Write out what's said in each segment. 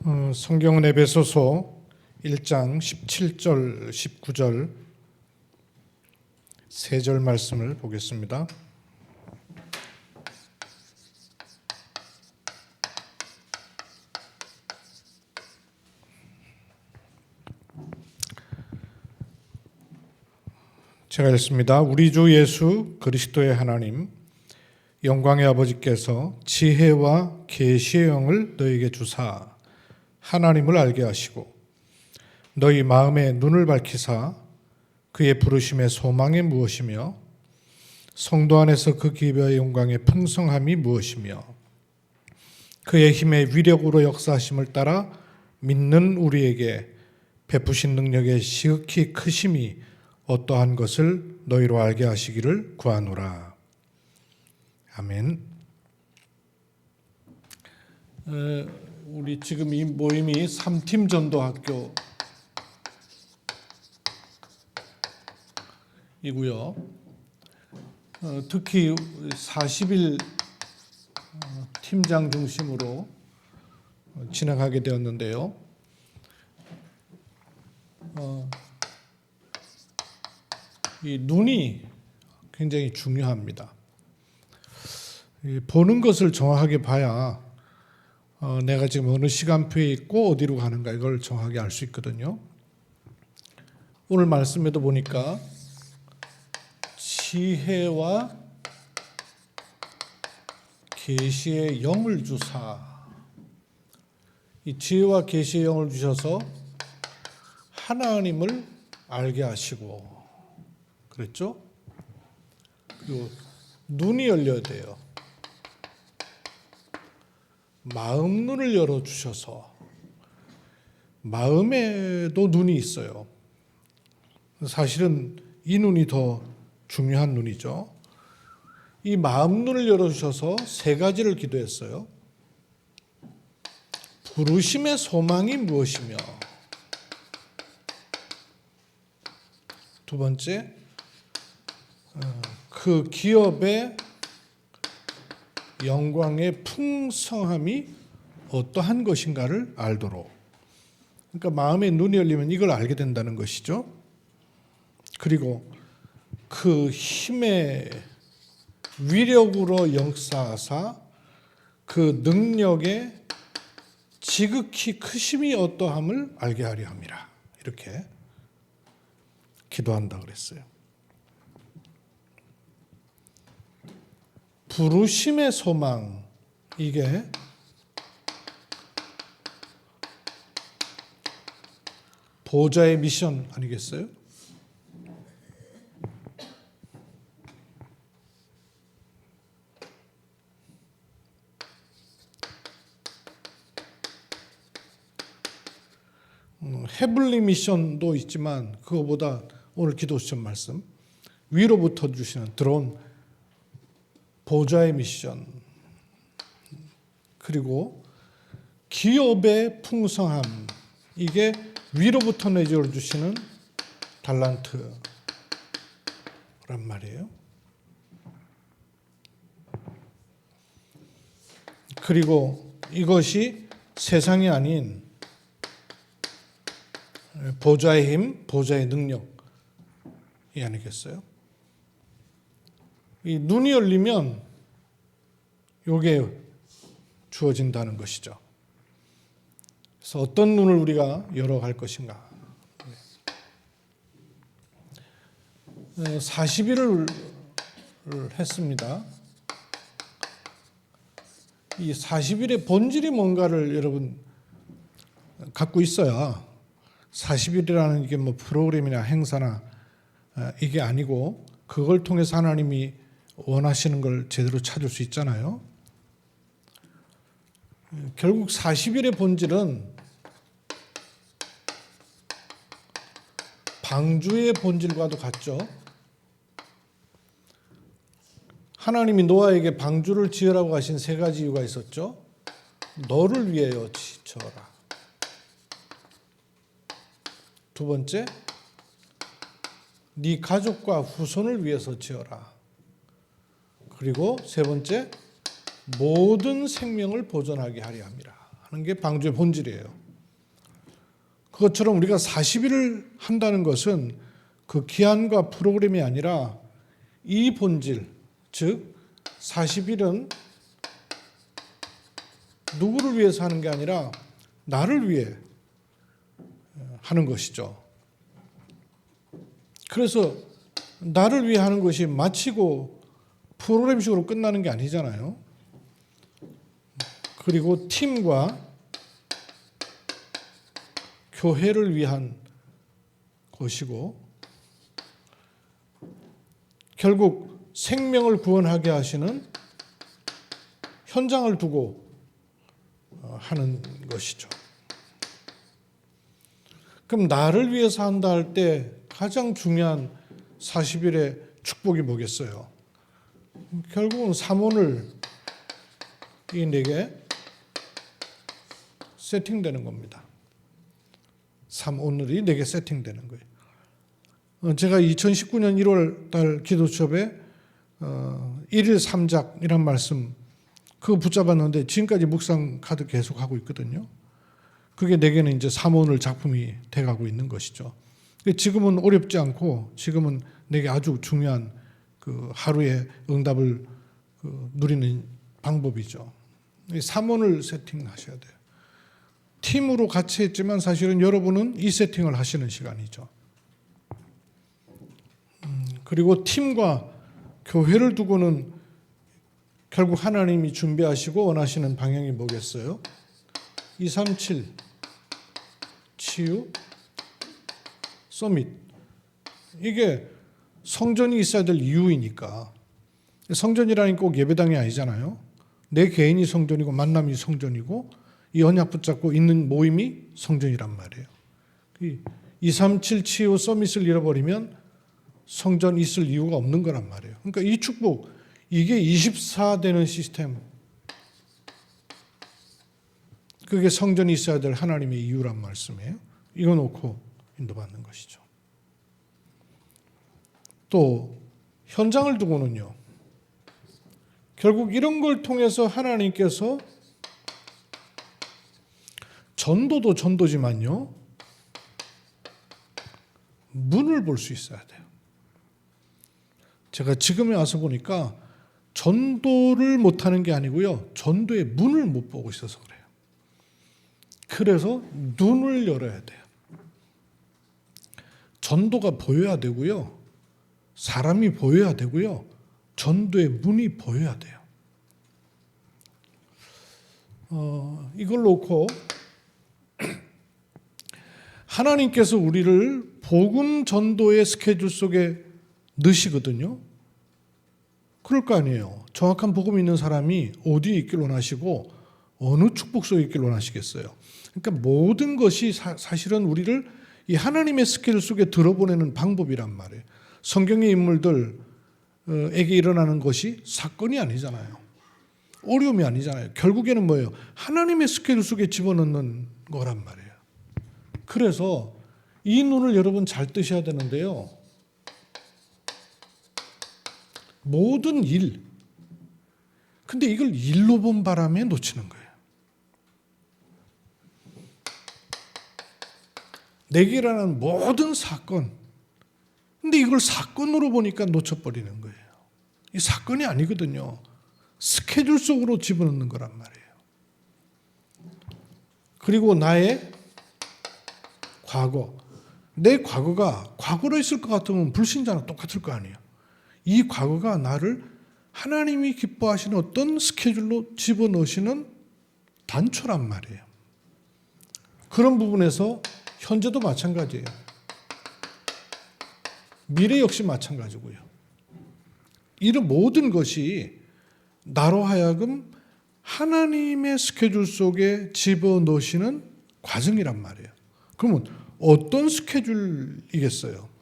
성경은 에베소서 1장 17절, 19절 세 절 말씀을 보겠습니다. 제가 읽습니다. 우리 주 예수 그리스도의 하나님, 영광의 아버지께서 지혜와 계시의 영을 너희에게 주사 하나님을 알게 하시고 너희 마음의 눈을 밝히사 그의 부르심의 소망이 무엇이며 성도 안에서 그 기별의 영광의 풍성함이 무엇이며 그의 힘의 위력으로 역사하심을 따라 믿는 우리에게 베푸신 능력의 지극히 크심이 어떠한 것을 너희로 알게 하시기를 구하노라. 아멘. 우리 지금 이 모임이 3팀 전도학교 이고요. 특히 40일 팀장 중심으로 진행하게 되었는데요. 이 눈이 굉장히 중요합니다. 보는 것을 정확하게 봐야 내가 지금 어느 시간표에 있고 어디로 가는가 이걸 정확하게 알 수 있거든요. 오늘 말씀에도 보니까 지혜와 계시의 영을 주사, 이 지혜와 계시의 영을 주셔서 하나님을 알게 하시고 그랬죠? 그리고 눈이 열려야 돼요. 마음 눈을 열어주셔서 마음에도 눈이 있어요. 사실은 이 눈이 더 중요한 눈이죠. 이 마음 눈을 열어주셔서 세 가지를 기도했어요. 부르심의 소망이 무엇이며 두 번째 그 기업의 영광의 풍성함이 어떠한 것인가를 알도록. 그러니까 마음의 눈이 열리면 이걸 알게 된다는 것이죠. 그리고 그 힘의 위력으로 역사하사 그 능력의 지극히 크심이 어떠함을 알게 하려 함이라. 이렇게 기도한다 그랬어요. 부르심의 소망, 이게 보좌의 미션 아니겠어요? 헤블리 미션도 있지만 그거보다 오늘 기도 시점 말씀 위로부터 주시는 들어온 보좌의 미션, 그리고 기업의 풍성함, 이게 위로부터 내주어 주시는 달란트란 말이에요. 그리고 이것이 세상이 아닌 보좌의 힘, 보좌의 능력이 아니겠어요? 이 눈이 열리면 이게 주어진다는 것이죠. 그래서 어떤 눈을 우리가 열어갈 것인가. 40일을 했습니다. 이 40일의 본질이 뭔가를 여러분 갖고 있어야 40일이라는 이게 뭐 프로그램이나 행사나 이게 아니고 그걸 통해서 하나님이 원하시는 걸 제대로 찾을 수 있잖아요. 결국 40일의 본질은 방주의 본질과도 같죠. 하나님이 노아에게 방주를 지으라고 하신 세 가지 이유가 있었죠. 너를 위하여 지어라. 두 번째, 네 가족과 후손을 위해서 지어라. 그리고 세 번째, 모든 생명을 보존하게 하려 함이라 하는 게 방주의 본질이에요. 그것처럼 우리가 40일을 한다는 것은 그 기한과 프로그램이 아니라 이 본질, 즉 40일은 누구를 위해서 하는 게 아니라 나를 위해 하는 것이죠. 그래서 나를 위해 하는 것이 마치고 프로그램식으로 끝나는 게 아니잖아요. 그리고 팀과 교회를 위한 것이고 결국 생명을 구원하게 하시는 현장을 두고 하는 것이죠. 그럼 나를 위해서 한다 할 때 가장 중요한 40일의 축복이 뭐겠어요? 결국은 삼원을 이 내게 세팅되는 겁니다. 삼오늘이 내게 세팅되는 거예요. 제가 2019년 1월 달 기도 수업에 1일 3작이란 말씀 그거 붙잡았는데 지금까지 묵상 카드 계속 하고 있거든요. 그게 내게는 이제 삼오늘 작품이 돼가고 있는 것이죠. 지금은 어렵지 않고 지금은 내게 아주 중요한 그 하루의 응답을 누리는 방법이죠. 삼원을 세팅하셔야 돼요. 팀으로 같이 했지만 사실은 여러분은 이 세팅을 하시는 시간이죠. 그리고 팀과 교회를 두고는 결국 하나님이 준비하시고 원하시는 방향이 뭐겠어요? 237 치유 서밋. 이게 성전이 있어야 될 이유이니까. 성전이라는 꼭 예배당이 아니잖아요. 내 개인이 성전이고 만남이 성전이고 이 언약 붙잡고 있는 모임이 성전이란 말이에요. 237 치유 서밋을 잃어버리면 성전 있을 이유가 없는 거란 말이에요. 그러니까 이 축복, 이게 24 되는 시스템. 그게 성전이 있어야 될 하나님의 이유란 말씀이에요. 이거 놓고 인도받는 것이죠. 또 현장을 두고는요. 결국 이런 걸 통해서 하나님께서 전도도 전도지만요. 문을 볼 수 있어야 돼요. 제가 지금에 와서 보니까 전도를 못하는 게 아니고요. 전도의 문을 못 보고 있어서 그래요. 그래서 눈을 열어야 돼요. 전도가 보여야 되고요. 사람이 보여야 되고요. 전도의 문이 보여야 돼요. 이걸 놓고 하나님께서 우리를 복음 전도의 스케줄 속에 넣으시거든요. 그럴 거 아니에요. 정확한 복음이 있는 사람이 어디에 있길 원하시고 어느 축복 속에 있길 원하시겠어요. 그러니까 모든 것이 사실은 우리를 이 하나님의 스케줄 속에 들어보내는 방법이란 말이에요. 성경의 인물들에게 일어나는 것이 사건이 아니잖아요. 어려움이 아니잖아요. 결국에는 뭐예요? 하나님의 스케줄 속에 집어넣는 거란 말이에요. 그래서 이 눈을 여러분 잘 뜨셔야 되는데요. 모든 일. 근데 이걸 일로 본 바람에 놓치는 거예요. 내게 일어나는 모든 사건. 근데 이걸 사건으로 보니까 놓쳐버리는 거예요. 이 사건이 아니거든요. 스케줄 속으로 집어넣는 거란 말이에요. 그리고 나의 과거. 내 과거가 과거로 있을 것 같으면 불신자랑 똑같을 거 아니에요. 이 과거가 나를 하나님이 기뻐하시는 어떤 스케줄로 집어넣으시는 단초란 말이에요. 그런 부분에서 현재도 마찬가지예요. 미래 역시 마찬가지고요. 이런 모든 것이 나로 하여금 하나님의 스케줄 속에 집어넣으시는 과정이란 말이에요. 그러면 어떤 스케줄이겠어요?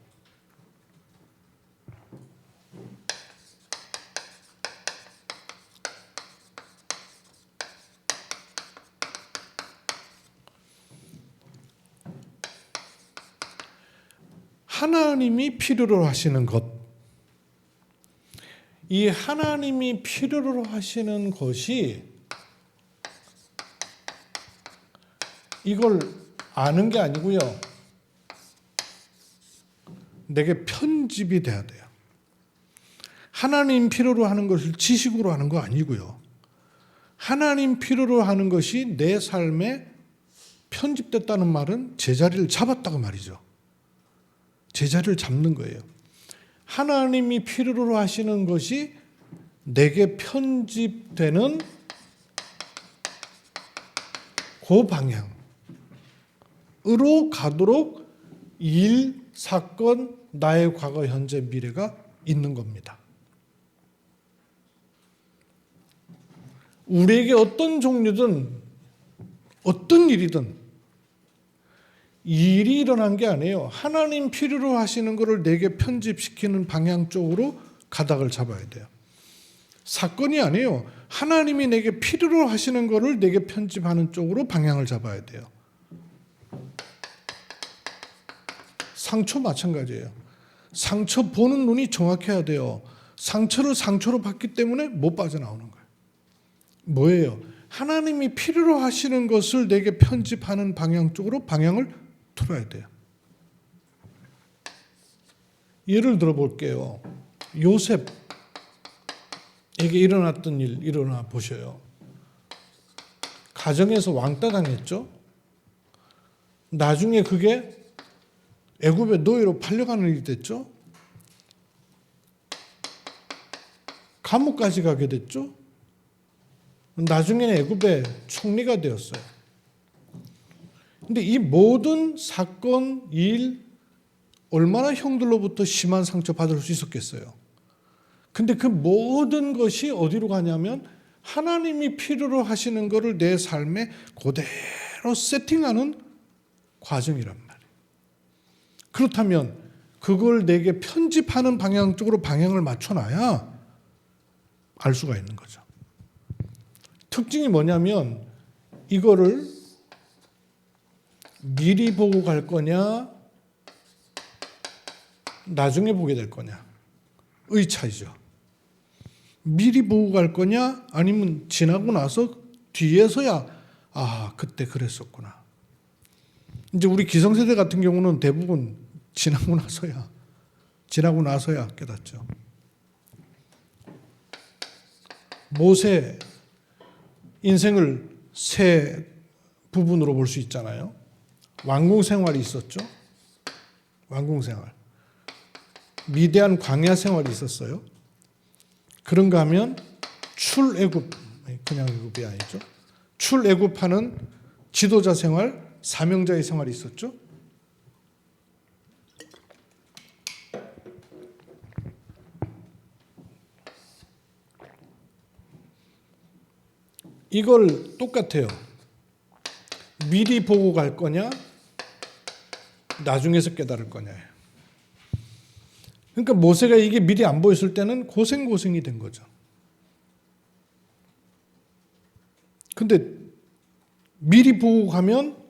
하나님이 필요로 하시는 것, 이 하나님이 필요로 하시는 것이 이걸 아는 게 아니고요. 내게 편집이 돼야 돼요. 하나님 필요로 하는 것을 지식으로 하는 거 아니고요. 하나님 필요로 하는 것이 내 삶에 편집됐다는 말은 제자리를 잡았다고 말이죠. 제자리를 잡는 거예요. 하나님이 필요로 하시는 것이 내게 편집되는 그 방향으로 가도록 일, 사건, 나의 과거, 현재, 미래가 있는 겁니다. 우리에게 어떤 종류든 어떤 일이든 일이 일어난 게 아니에요. 하나님 필요로 하시는 것을 내게 편집시키는 방향 쪽으로 가닥을 잡아야 돼요. 사건이 아니에요. 하나님이 내게 필요로 하시는 것을 내게 편집하는 쪽으로 방향을 잡아야 돼요. 상처 마찬가지예요. 상처 보는 눈이 정확해야 돼요. 상처를 상처로 봤기 때문에 못 빠져나오는 거예요. 뭐예요? 하나님이 필요로 하시는 것을 내게 편집하는 방향 쪽으로 방향을 틀어야 돼요. 예를 들어 볼게요. 요셉에게 일어났던 일 일어나 보셔요. 가정에서 왕따 당했죠. 나중에 그게 애굽의 노예로 팔려가는 일이 됐죠. 감옥까지 가게 됐죠. 나중에는 애굽의 총리가 되었어요. 근데 이 모든 사건, 일, 얼마나 형들로부터 심한 상처 받을 수 있었겠어요. 근데 그 모든 것이 어디로 가냐면 하나님이 필요로 하시는 것을 내 삶에 그대로 세팅하는 과정이란 말이에요. 그렇다면 그걸 내게 편집하는 방향 쪽으로 방향을 맞춰놔야 알 수가 있는 거죠. 특징이 뭐냐면 이거를 미리 보고 갈 거냐 나중에 보게 될 거냐의 차이죠. 미리 보고 갈 거냐 아니면 지나고 나서 뒤에서야 아 그때 그랬었구나. 이제 우리 기성세대 같은 경우는 대부분 지나고 나서야 깨닫죠. 모세 인생을 세 부분으로 볼 수 있잖아요. 왕궁 생활이 있었죠. 왕궁 생활. 미대한 광야 생활이 있었어요. 그런가 하면 출애굽, 그냥 애굽이 아니죠. 출애굽하는 지도자 생활, 사명자의 생활이 있었죠. 이걸 똑같아요. 미리 보고 갈 거냐, 나중에서 깨달을 거냐. 그러니까 모세가 이게 미리 안 보였을 때는 고생이 된 거죠. 근데 미리 보고 가면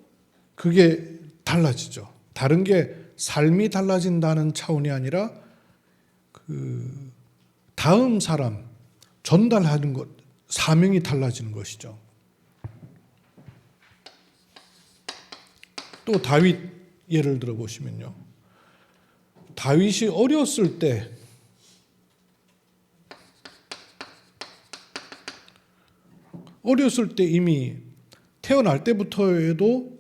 그게 달라지죠. 다른 게 삶이 달라진다는 차원이 아니라 그 다음 사람 전달하는 것, 사명이 달라지는 것이죠. 또 다윗 예를 들어 보시면요. 다윗이 어렸을 때 이미 태어날 때부터에도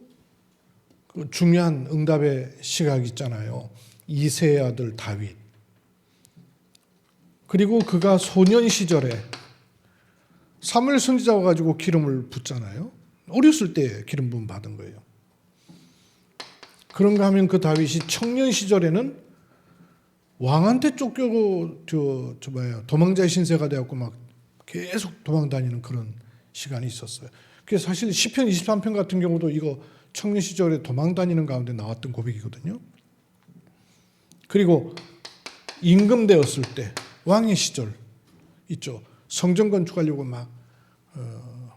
그 중요한 응답의 시각이 있잖아요. 이새의 아들 다윗. 그리고 그가 소년 시절에 사무엘 선지자 와가지고 기름을 붓잖아요. 어렸을 때 기름 부음 받은 거예요. 그런가 하면 그 다윗이 청년 시절에는 왕한테 쫓겨고 도망자의 신세가 되었고 막 계속 도망다니는 그런 시간이 있었어요. 그래서 사실 시편 23편 같은 경우도 이거 청년 시절에 도망다니는 가운데 나왔던 고백이거든요. 그리고 임금되었을 때 왕의 시절 있죠. 성전 건축하려고 막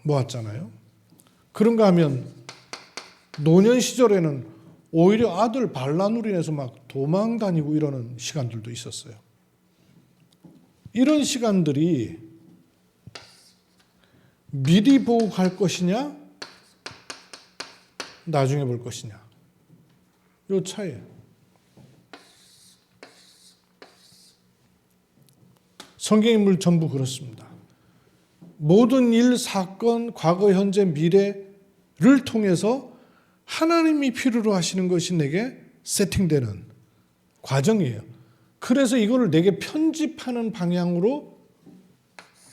모았잖아요. 그런가 하면 노년 시절에는 오히려 아들 반란으로 인해서 막 도망 다니고 이러는 시간들도 있었어요. 이런 시간들이 미리 보고 갈 것이냐 나중에 볼 것이냐. 요 차이예요. 성경 인물 전부 그렇습니다. 모든 일, 사건, 과거, 현재, 미래를 통해서 하나님이 필요로 하시는 것이 내게 세팅되는 과정이에요. 그래서 이거를 내게 편집하는 방향으로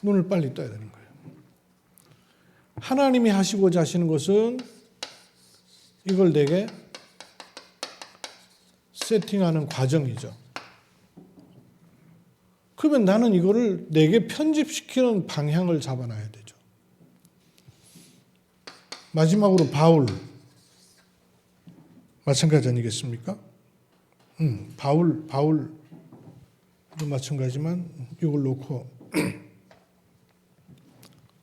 눈을 빨리 떠야 되는 거예요. 하나님이 하시고자 하시는 것은 이걸 내게 세팅하는 과정이죠. 그러면 나는 이거를 내게 편집시키는 방향을 잡아놔야 되죠. 마지막으로 바울. 마찬가지 아니겠습니까? 바울도 마찬가지지만 이걸 놓고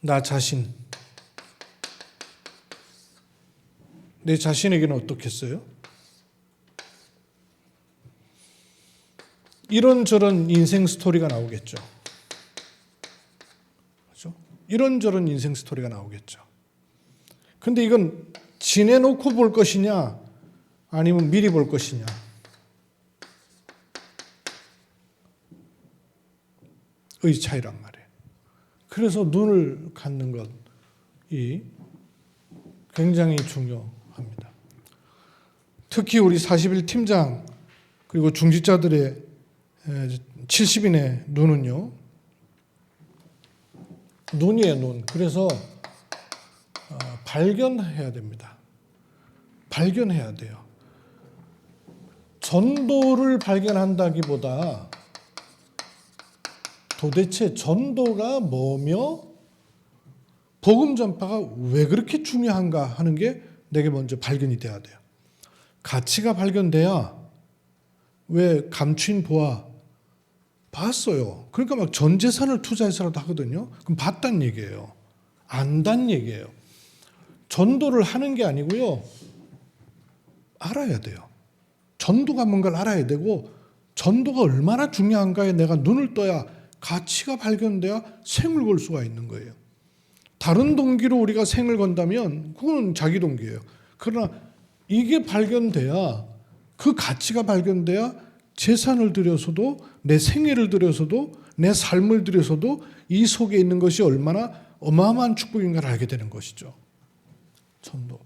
나 자신, 내 자신에게는 어떻겠어요? 이런저런 인생 스토리가 나오겠죠. 그렇죠? 이런저런 인생 스토리가 나오겠죠. 근데 이건 지내놓고 볼 것이냐 아니면 미리 볼 것이냐. 의 차이란 말이에요. 그래서 눈을 갖는 것이 굉장히 중요합니다. 특히 우리 40일 팀장 그리고 중직자들의 70인의 눈은요. 눈이에요, 눈. 그래서 발견해야 됩니다. 발견해야 돼요. 전도를 발견한다기보다 도대체 전도가 뭐며 복음 전파가 왜 그렇게 중요한가 하는 게 내게 먼저 발견이 돼야 돼요. 가치가 발견돼야 왜 감추인 보아 봤어요. 그러니까 막 전 재산을 투자해서라도 하거든요. 그럼 봤단 얘기예요. 안단 얘기예요. 전도를 하는 게 아니고요. 알아야 돼요. 전도가 뭔가를 알아야 되고 전도가 얼마나 중요한가에 내가 눈을 떠야 가치가 발견돼야 생을 걸 수가 있는 거예요. 다른 동기로 우리가 생을 건다면 그건 자기 동기예요. 그러나 이게 발견돼야 그 가치가 발견돼야 재산을 들여서도 내 생애를 들여서도 내 삶을 들여서도 이 속에 있는 것이 얼마나 어마어마한 축복인가를 알게 되는 것이죠. 전도.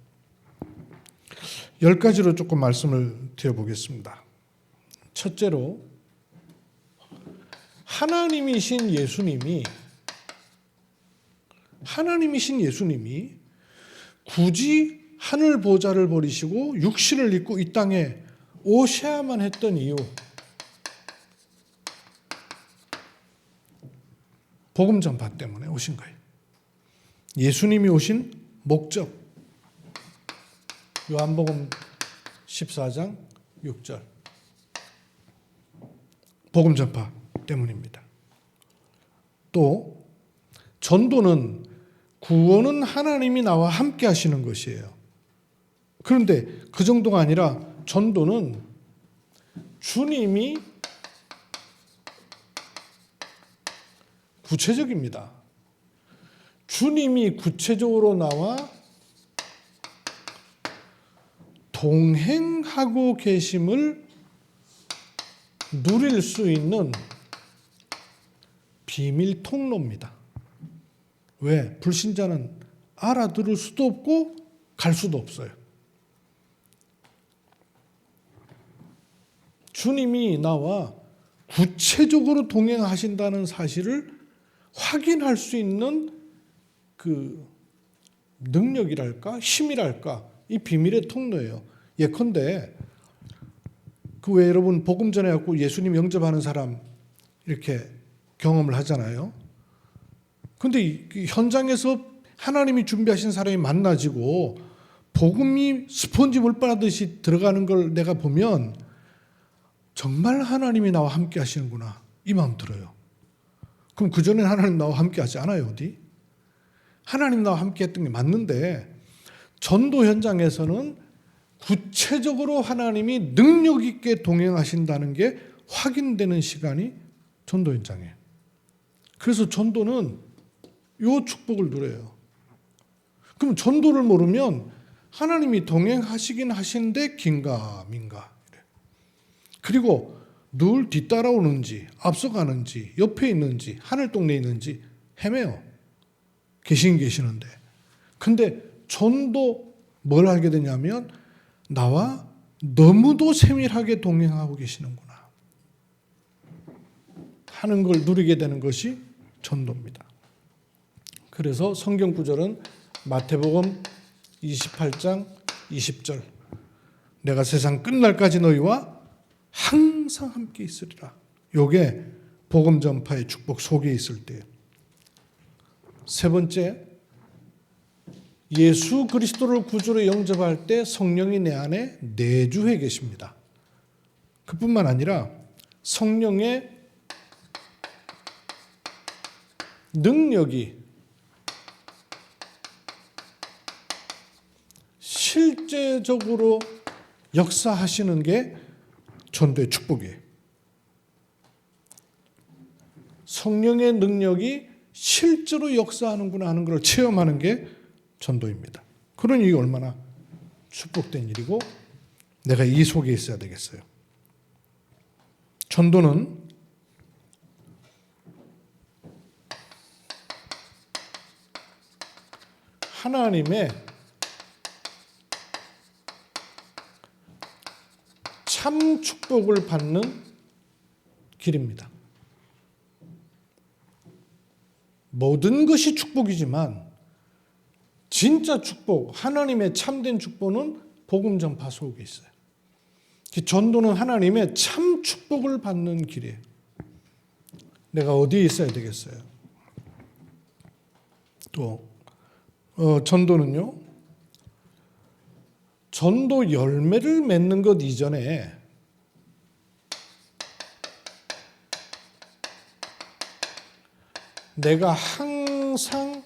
10가지로 조금 말씀을 드려보겠습니다. 첫째로 하나님이신 예수님이 굳이 하늘 보좌를 버리시고 육신을 입고 이 땅에 오셔야만 했던 이유. 복음 전파 때문에 오신 거예요. 예수님이 오신 목적. 요한복음 14장 6절. 복음 전파 때문입니다. 또 전도는 구원은 하나님이 나와 함께 하시는 것이에요. 그런데 그 정도가 아니라 전도는 주님이 구체적입니다. 주님이 구체적으로 나와 동행하고 계심을 누릴 수 있는 비밀 통로입니다. 왜? 불신자는 알아들을 수도 없고 갈 수도 없어요. 주님이 나와 구체적으로 동행하신다는 사실을 확인할 수 있는 그 능력이랄까, 힘이랄까, 이 비밀의 통로예요. 예컨대 그 왜 여러분 복음 전해갖고 예수님 영접하는 사람 이렇게 경험을 하잖아요. 근데 현장에서 하나님이 준비하신 사람이 만나지고 복음이 스폰지 물바라듯이 들어가는 걸 내가 보면 정말 하나님이 나와 함께 하시는구나 이 마음 들어요. 그럼 그전엔 하나님 나와 함께 하지 않아요 어디? 하나님 나와 함께 했던 게 맞는데 전도 현장에서는 구체적으로 하나님이 능력 있게 동행하신다는 게 확인되는 시간이 전도 현장이에요. 그래서 전도는 이 축복을 누려요. 그럼 전도를 모르면 하나님이 동행하시긴 하시는데 긴가민가. 그리고 늘 뒤따라오는지 앞서가는지 옆에 있는지 하늘 동네에 있는지 헤매요. 계시는데. 근데 전도 뭘 알게 되냐면 나와 너무도 세밀하게 동행하고 계시는구나 하는 걸 누리게 되는 것이 전도입니다. 그래서 성경 구절은 마태복음 28장 20절 내가 세상 끝날까지 너희와 항상 함께 있으리라. 요게 복음 전파의 축복 속에 있을 때. 세 번째, 예수 그리스도를 구주로 영접할 때 성령이 내 안에 내주해 계십니다. 그뿐만 아니라 성령의 능력이 실제적으로 역사하시는 게 전도의 축복이에요. 성령의 능력이 실제로 역사하는구나 하는 걸 체험하는 게 전도입니다. 그러니 이게 얼마나 축복된 일이고 내가 이 속에 있어야 되겠어요. 전도는 하나님의 참 축복을 받는 길입니다. 모든 것이 축복이지만 진짜 축복, 하나님의 참된 축복은 복음 전파 속에 있어요. 전도는 하나님의 참 축복을 받는 길이에요. 내가 어디에 있어야 되겠어요? 또 전도는요. 전도 열매를 맺는 것 이전에 내가 항상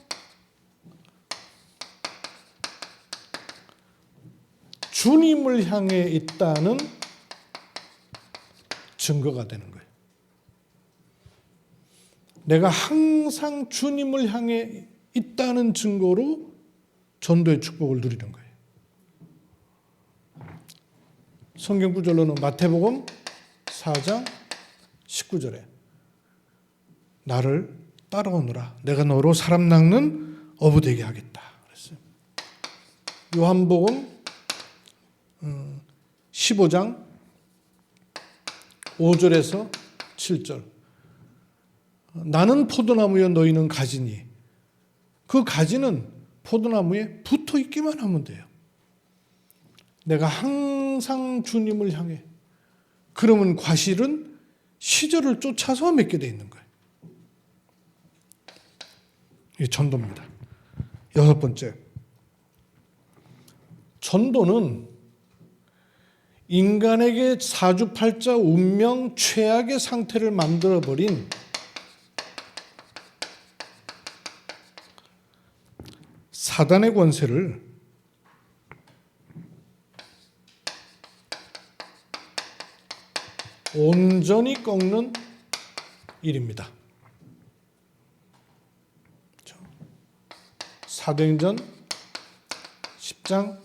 주님을 향해 있다는 증거가 되는 거예요. 내가 항상 주님을 향해 있다는 증거로 전도의 축복을 누리는 거예요. 성경 구절로는 마태복음 4장 19절에 나를 따라오너라. 내가 너로 사람 낚는 어부 되게 하겠다. 그랬어요. 요한복음 15장 5절에서 7절. 나는 포도나무여 너희는 가지니 그 가지는 포도나무에 붙어 있기만 하면 돼요. 내가 항상 주님을 향해 그러면 과실은 시절을 쫓아서 맺게 돼 있는 거예요. 이게 전도입니다. 여섯 번째, 전도는 인간에게 사주팔자 운명 최악의 상태를 만들어버린 사단의 권세를 온전히 꺾는 일입니다. 사도행전 10장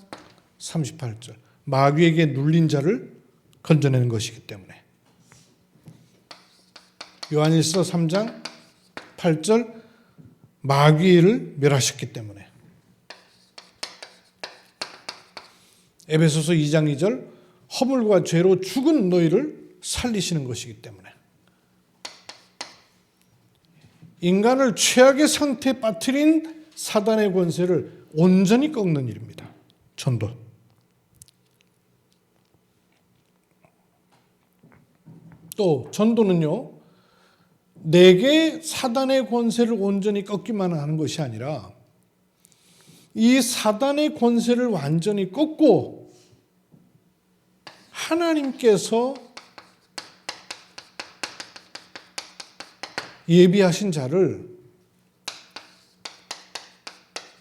38절 마귀에게 눌린 자를 건져내는 것이기 때문에 요한일서 3장 8절 마귀를 멸하셨기 때문에 에베소서 2장 2절 허물과 죄로 죽은 너희를 살리시는 것이기 때문에 인간을 최악의 상태에 빠뜨린 사단의 권세를 온전히 꺾는 일입니다. 전도. 또 전도는요. 내게 사단의 권세를 온전히 꺾기만 하는 것이 아니라 이 사단의 권세를 완전히 꺾고 하나님께서 예비하신 자를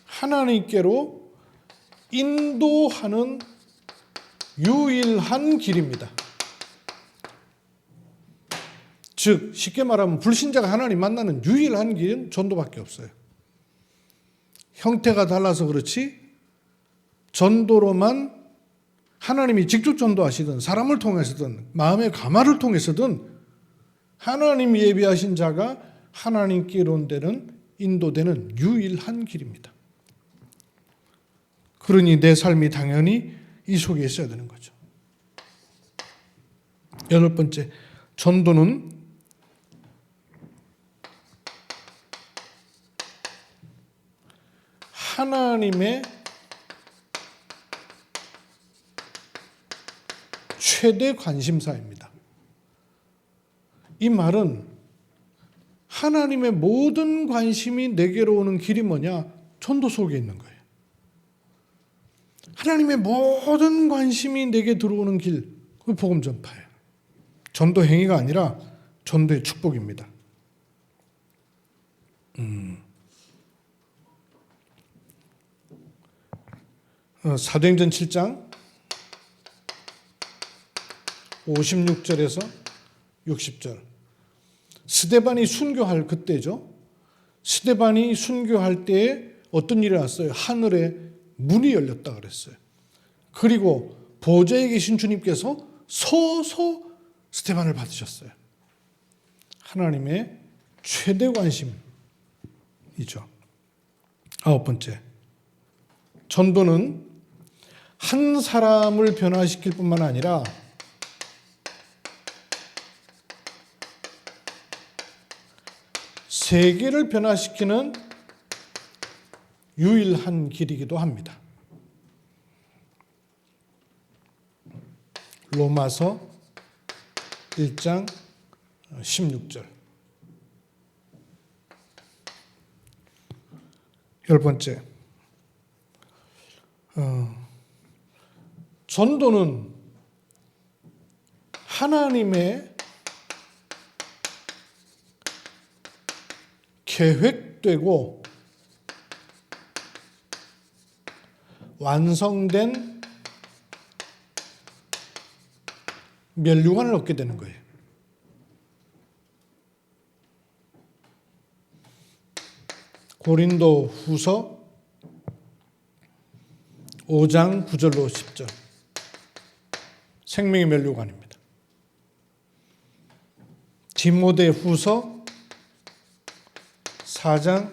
하나님께로 인도하는 유일한 길입니다. 즉 쉽게 말하면 불신자가 하나님 만나는 유일한 길은 전도밖에 없어요. 형태가 달라서 그렇지 전도로만 하나님이 직접 전도하시든 사람을 통해서든 마음의 감화를 통해서든 하나님이 예비하신 자가 하나님께 이론되는 인도되는 유일한 길입니다. 그러니 내 삶이 당연히 이 속에 있어야 되는 거죠. 8번째, 전도는 하나님의 최대 관심사입니다. 이 말은 하나님의 모든 관심이 내게로 오는 길이 뭐냐? 전도 속에 있는 거예요. 하나님의 모든 관심이 내게 들어오는 길, 그 복음 전파예요. 전도 행위가 아니라 전도의 축복입니다. 사도행전 7장 56절에서 60절. 스데반이 순교할 그때죠. 스데반이 순교할 때에 어떤 일이 났어요? 하늘에 문이 열렸다 그랬어요. 그리고 보좌에 계신 주님께서 서서 스데반을 받으셨어요. 하나님의 최대 관심이죠. 9번째, 전도는 한 사람을 변화시킬 뿐만 아니라 세계를 변화시키는 유일한 길이기도 합니다. 로마서 1장 16절. 10번째, 전도는 하나님의 계획되고 완성된 면류관을 얻게 되는 거예요. 고린도 후서 5장 9절로 10절. 생명의 면류관입니다. 디모데 후서 4장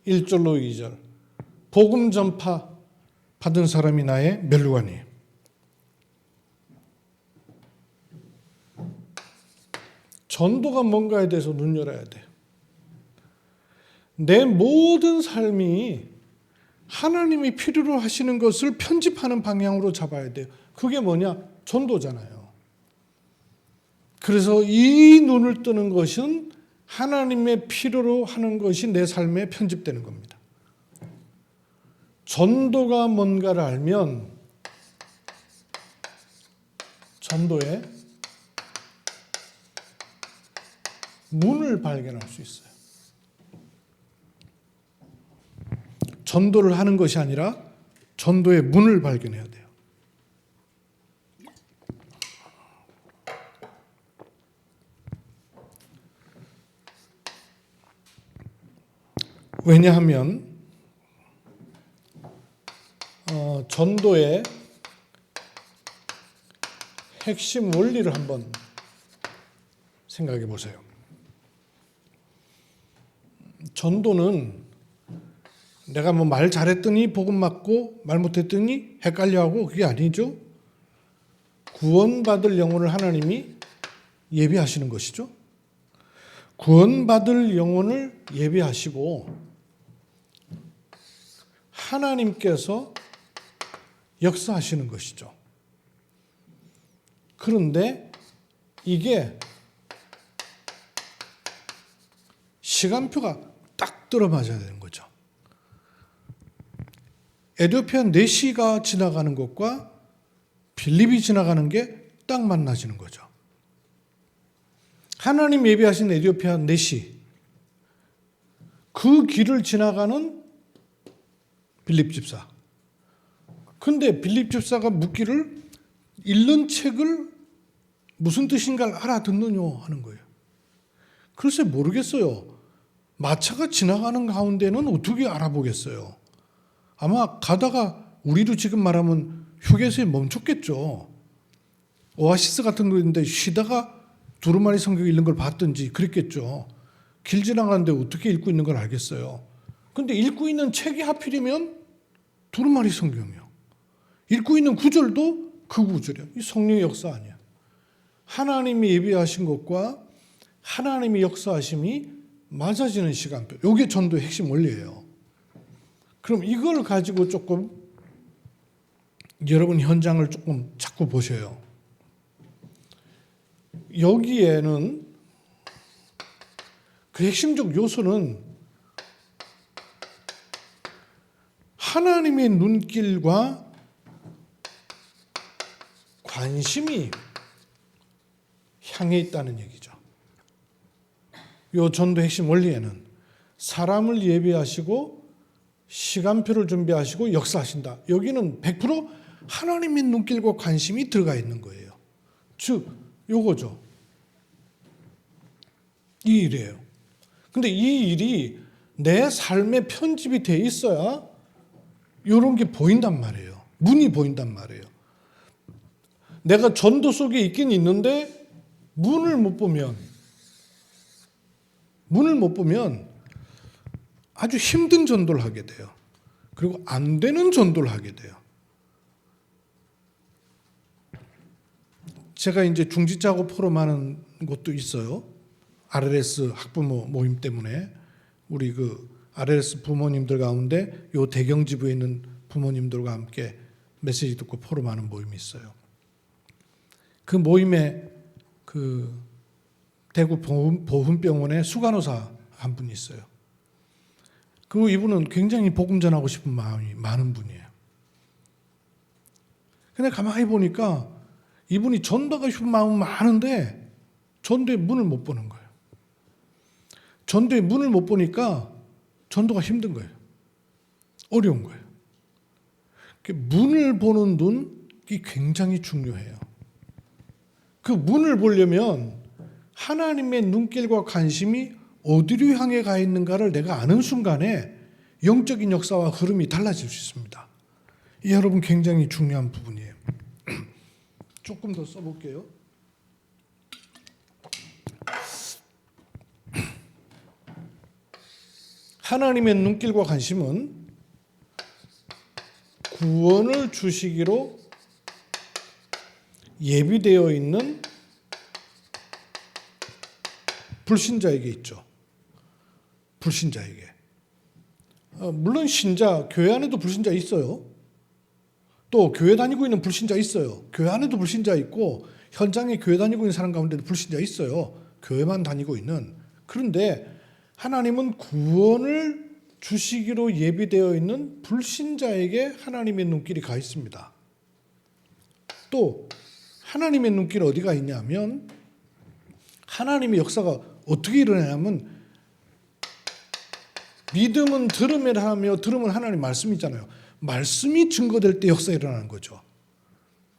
1절로 2절. 복음 전파 받은 사람이 나의 면류관이에요. 전도가 뭔가에 대해서 눈 열어야 돼요. 내 모든 삶이 하나님이 필요로 하시는 것을 편집하는 방향으로 잡아야 돼요. 그게 뭐냐? 전도잖아요. 그래서 이 눈을 뜨는 것은 하나님의 필요로 하는 것이 내 삶에 편집되는 겁니다. 전도가 뭔가를 알면 전도의 문을 발견할 수 있어요. 전도를 하는 것이 아니라 전도의 문을 발견해야 돼요. 왜냐하면 전도의 핵심 원리를 한번 생각해 보세요. 전도는 내가 뭐 말 잘했더니 복음 맞고 말 못했더니 헷갈려하고 그게 아니죠. 구원받을 영혼을 하나님이 예비하시는 것이죠. 구원받을 영혼을 예비하시고 하나님께서 역사하시는 것이죠. 그런데 이게 시간표가 딱 들어맞아야 되는 거죠. 에티오피아 4시가 지나가는 것과 빌립이 지나가는 게 딱 만나지는 거죠. 하나님 예비하신 에티오피아 4시, 그 길을 지나가는 빌립 집사. 근데 빌립 집사가 묻기를 읽는 책을 무슨 뜻인가를 알아듣느냐 하는 거예요. 글쎄 모르겠어요. 마차가 지나가는 가운데는 어떻게 알아보겠어요. 아마 가다가 우리도 지금 말하면 휴게소에 멈췄겠죠. 오아시스 같은 곳인데 쉬다가 두루마리 성경 읽는 걸 봤든지 그랬겠죠. 길 지나가는데 어떻게 읽고 있는 걸 알겠어요. 근데 읽고 있는 책이 하필이면 두루마리 성경이요. 읽고 있는 구절도 그 구절이요. 이 성령의 역사 아니야. 하나님이 예비하신 것과 하나님의 역사하심이 맞아지는 시간표. 이게 전도의 핵심 원리예요. 그럼 이걸 가지고 조금 여러분 현장을 조금 자꾸 보셔요. 여기에는 그 핵심적 요소는 하나님의 눈길과 관심이 향해 있다는 얘기죠. 요 전도 핵심 원리에는 사람을 예비하시고 시간표를 준비하시고 역사하신다. 여기는 100% 하나님의 눈길과 관심이 들어가 있는 거예요. 즉 요거죠. 이 일이에요. 근데 이 일이 내 삶에 편집이 돼 있어야 이런 게 보인단 말이에요. 문이 보인단 말이에요. 내가 전도 속에 있긴 있는데 문을 못 보면 아주 힘든 전도를 하게 돼요. 그리고 안 되는 전도를 하게 돼요. 제가 이제 중지작업 포럼하는 곳도 있어요. RLS 학부모 모임 때문에 우리 그 RLS 부모님들 가운데 요 대경지부에 있는 부모님들과 함께 메시지 듣고 포럼하는 모임이 있어요. 그 모임에 그 대구 보훈병원에 수간호사 한 분이 있어요. 그리고 이분은 굉장히 복음 전하고 싶은 마음이 많은 분이에요. 근데 가만히 보니까 이분이 전도하고 싶은 마음은 많은데 전도의 문을 못 보는 거예요. 전도의 문을 못 보니까 전도가 힘든 거예요. 어려운 거예요. 문을 보는 눈이 굉장히 중요해요. 그 문을 보려면 하나님의 눈길과 관심이 어디로 향해 가 있는가를 내가 아는 순간에 영적인 역사와 흐름이 달라질 수 있습니다. 이 여러분 굉장히 중요한 부분이에요. 조금 더 써볼게요. 하나님의 눈길과 관심은 구원을 주시기로 예비되어 있는 불신자에게 있죠. 불신자에게. 물론 신자, 교회 안에도 불신자 있어요. 또 교회 다니고 있는 불신자 있어요. 교회 안에도 불신자 있고 현장에 교회 다니고 있는 사람 가운데도 불신자 있어요. 교회만 다니고 있는. 그런데 하나님은 구원을 주시기로 예비되어 있는 불신자에게 하나님의 눈길이 가 있습니다. 또 하나님의 눈길이 어디가 있냐면 하나님의 역사가 어떻게 일어나냐면 믿음은 들음을 하며 들음은 하나님 말씀이잖아요. 말씀이 증거될 때 역사가 일어나는 거죠.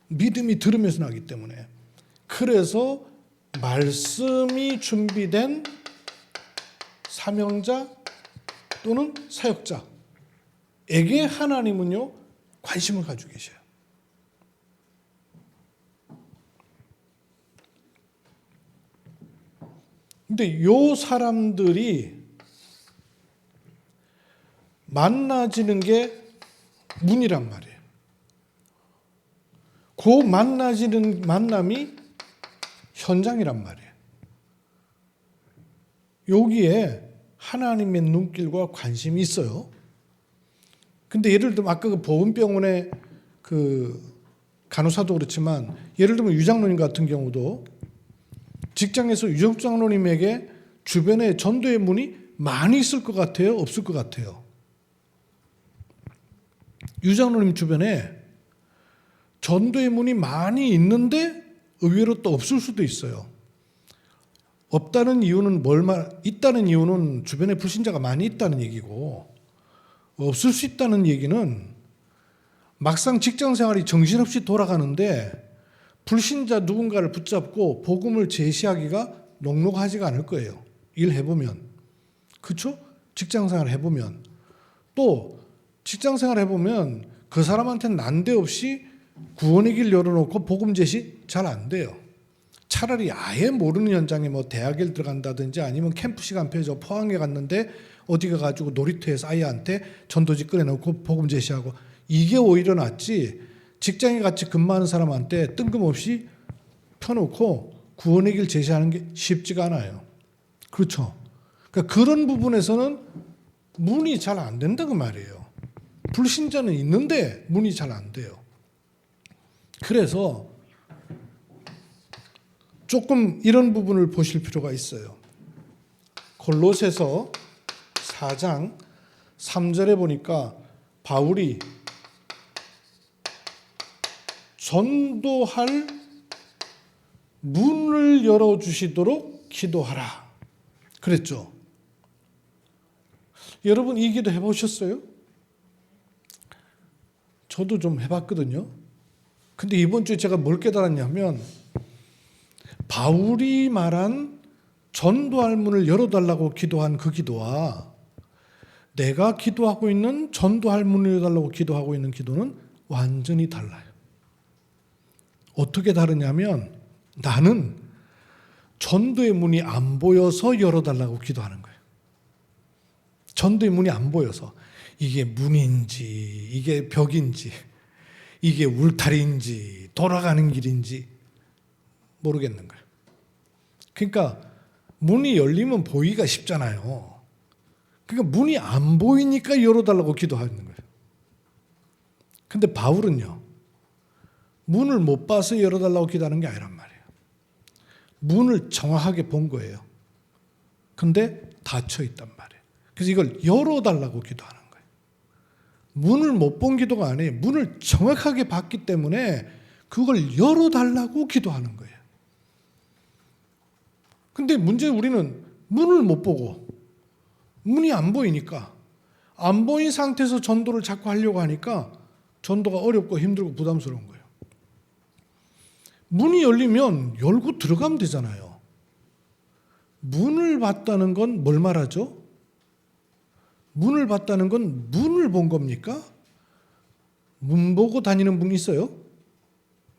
믿음이 들음에서 나기 때문에. 그래서 말씀이 준비된 사명자 또는 사역자에게 하나님은요 관심을 가지고 계셔요. 근데 요 사람들이 만나지는 게 문이란 말이에요. 그 만나지는 만남이 현장이란 말이에요. 여기에 하나님의 눈길과 관심이 있어요. 근데 예를 들면 아까 그 보훈병원의 그 간호사도 그렇지만 예를 들면 유장로님 같은 경우도 직장에서 유장로님에게 주변에 전도의 문이 많이 있을 것 같아요? 없을 것 같아요? 유장로님 주변에 전도의 문이 많이 있는데 의외로 또 없을 수도 있어요. 없다는 이유는 있다는 이유는 주변에 불신자가 많이 있다는 얘기고 없을 수 있다는 얘기는 막상 직장생활이 정신없이 돌아가는데 불신자 누군가를 붙잡고 복음을 제시하기가 녹록하지가 않을 거예요. 일해보면. 그렇죠? 직장생활 해보면. 또 직장생활 해보면 그 사람한테는 난데없이 구원의 길 열어놓고 복음 제시 잘 안 돼요. 차라리 아예 모르는 현장에 뭐 대학에 들어간다든지 아니면 캠프 시간표에 저 포항에 갔는데 어디 가가지고 놀이터에서 아이한테 전도지 꺼내놓고 복음 제시하고, 이게 오히려 낫지 직장에 같이 근무하는 사람한테 뜬금없이 펴놓고 구원의 길 제시하는 게 쉽지가 않아요. 그렇죠? 그러니까 그런 부분에서는 문이 잘 안 된다 그 말이에요. 불신자는 있는데 문이 잘 안 돼요. 그래서 조금 이런 부분을 보실 필요가 있어요. 골로새서 4장 3절에 보니까 바울이 전도할 문을 열어주시도록 기도하라 그랬죠. 여러분 이 기도 해보셨어요? 저도 좀 해봤거든요. 근데 이번 주에 제가 뭘 깨달았냐면, 바울이 말한 전도할 문을 열어달라고 기도한 그 기도와 내가 기도하고 있는 전도할 문을 열어달라고 기도하고 있는 기도는 완전히 달라요. 어떻게 다르냐면, 나는 전도의 문이 안 보여서 열어달라고 기도하는 거예요. 전도의 문이 안 보여서, 이게 문인지 이게 벽인지 이게 울타리인지 돌아가는 길인지 모르겠는 거예요. 그러니까 문이 열리면 보기가 쉽잖아요. 그러니까 문이 안 보이니까 열어달라고 기도하는 거예요. 근데 바울은요, 문을 못 봐서 열어달라고 기도하는 게 아니란 말이에요. 문을 정확하게 본 거예요. 근데 닫혀 있단 말이에요. 그래서 이걸 열어달라고 기도하는 거예요. 문을 못 본 기도가 아니에요. 문을 정확하게 봤기 때문에 그걸 열어달라고 기도하는 거예요. 근데 문제는 우리는 문을 못 보고 문이 안 보이니까, 안 보인 상태에서 전도를 자꾸 하려고 하니까 전도가 어렵고 힘들고 부담스러운 거예요. 문이 열리면 열고 들어가면 되잖아요. 문을 봤다는 건 뭘 말하죠? 문을 봤다는 건 문을 본 겁니까? 문 보고 다니는 분 있어요?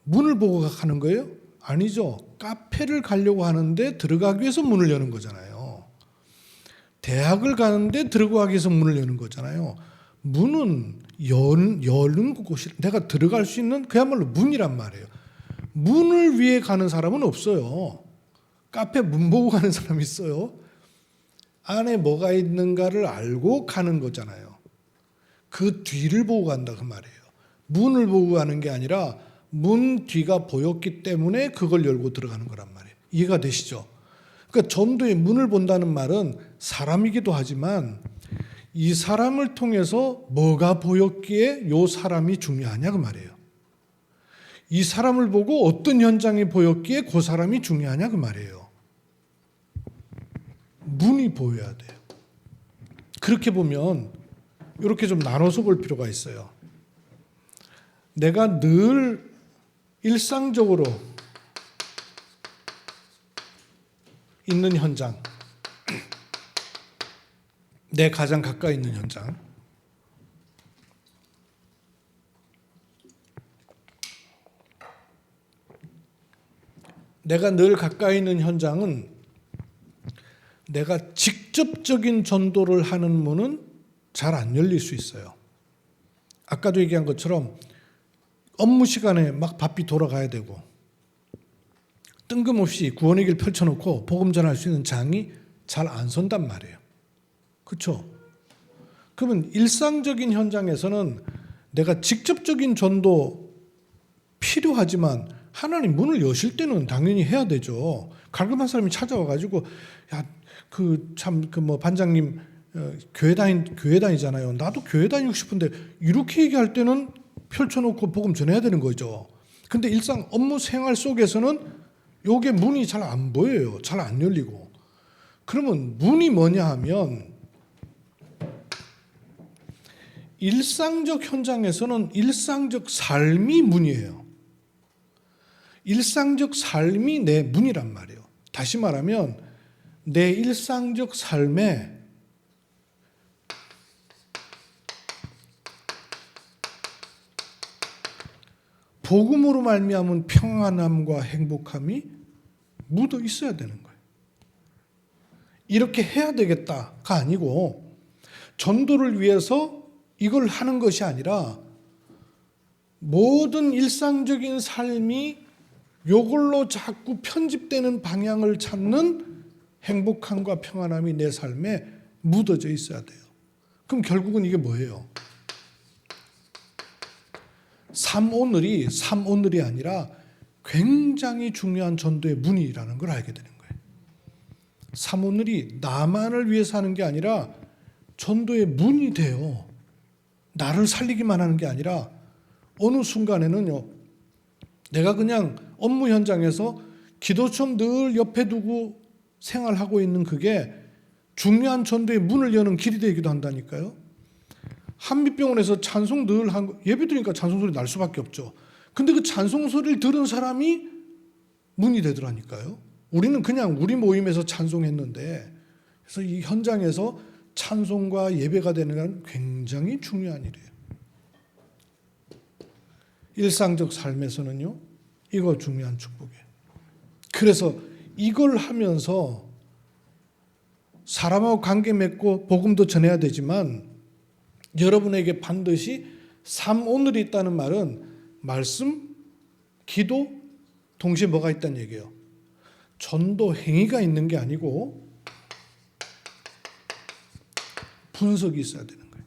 문을 보고 가는 거예요? 아니죠. 카페를 가려고 하는데 들어가기 위해서 문을 여는 거잖아요. 대학을 가는데 들어가기 위해서 문을 여는 거잖아요. 문은 여는 곳이, 내가 들어갈 수 있는 그야말로 문이란 말이에요. 문을 위해 가는 사람은 없어요. 카페 문 보고 가는 사람이 있어요. 안에 뭐가 있는가를 알고 가는 거잖아요. 그 뒤를 보고 간다 그 말이에요. 문을 보고 가는 게 아니라 문 뒤가 보였기 때문에 그걸 열고 들어가는 거란 말이에요. 이해가 되시죠? 그러니까 전도의 문을 본다는 말은 사람이기도 하지만 이 사람을 통해서 뭐가 보였기에 이 사람이 중요하냐 그 말이에요. 이 사람을 보고 어떤 현장이 보였기에 그 사람이 중요하냐 그 말이에요. 문이 보여야 돼요. 그렇게 보면 이렇게 좀 나눠서 볼 필요가 있어요. 내가 늘 일상적으로 있는 현장, 내 가장 가까이 있는 현장, 내가 늘 가까이 있는 현장은 내가 직접적인 전도를 하는 문은 잘 안 열릴 수 있어요. 아까도 얘기한 것처럼 업무 시간에 막 바삐 돌아가야 되고 뜬금없이 구원의 길 펼쳐놓고 복음 전할 수 있는 장이 잘 안 선단 말이에요. 그렇죠? 그러면 일상적인 현장에서는 내가 직접적인 전도 필요하지만 하나님 문을 여실 때는 당연히 해야 되죠. 갈급한 사람이 찾아와가지고 야, 반장님 교회 다니잖아요. 나도 교회 다니고 싶은데 이렇게 얘기할 때는 펼쳐놓고 복음 전해야 되는 거죠. 근데 일상 업무 생활 속에서는 요게 문이 잘 안 보여요. 잘 안 열리고. 그러면 문이 뭐냐 하면 일상적 현장에서는 일상적 삶이 문이에요. 일상적 삶이 내 문이란 말이에요. 다시 말하면 내 일상적 삶에 복음으로 말미암은 평안함과 행복함이 묻어 있어야 되는 거예요. 이렇게 해야 되겠다가 아니고 전도를 위해서 이걸 하는 것이 아니라 모든 일상적인 삶이 이걸로 자꾸 편집되는 방향을 찾는 행복함과 평안함이 내 삶에 묻어져 있어야 돼요. 그럼 결국은 이게 뭐예요? 삼오늘이 아니라 굉장히 중요한 전도의 문이라는 걸 알게 되는 거예요. 삼오늘이 나만을 위해서 하는 게 아니라 전도의 문이 돼요. 나를 살리기만 하는 게 아니라 어느 순간에는요, 내가 그냥 업무 현장에서 기도처럼 늘 옆에 두고 생활하고 있는 그게 중요한 전도의 문을 여는 길이 되기도 한다니까요. 한빛병원에서 찬송 늘 예배 드리니까 찬송 소리 날 수밖에 없죠. 근데 그 찬송 소리를 들은 사람이 문이 되더라니까요. 우리는 그냥 우리 모임에서 찬송했는데, 그래서 이 현장에서 찬송과 예배가 되는 건 굉장히 중요한 일이에요. 일상적 삶에서는요, 이거 중요한 축복이에요. 그래서 이걸 하면서 사람하고 관계 맺고 복음도 전해야 되지만 여러분에게 반드시 삼오늘이 있다는 말은 말씀, 기도, 동시에 뭐가 있다는 얘기예요. 전도 행위가 있는 게 아니고 분석이 있어야 되는 거예요.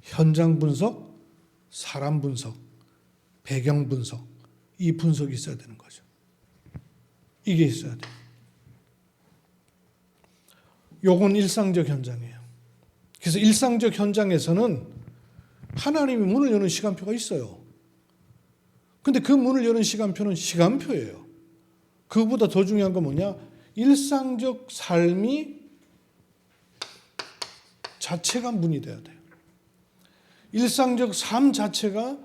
현장 분석, 사람 분석, 배경 분석, 이 분석이 있어야 되는 거죠. 이게 있어야 돼요. 요건 일상적 현장이에요. 그래서 일상적 현장에서는 하나님이 문을 여는 시간표가 있어요. 근데 그 문을 여는 시간표는 시간표예요. 그거보다 더 중요한 건 뭐냐? 일상적 삶이 자체가 문이 돼야 돼요. 일상적 삶 자체가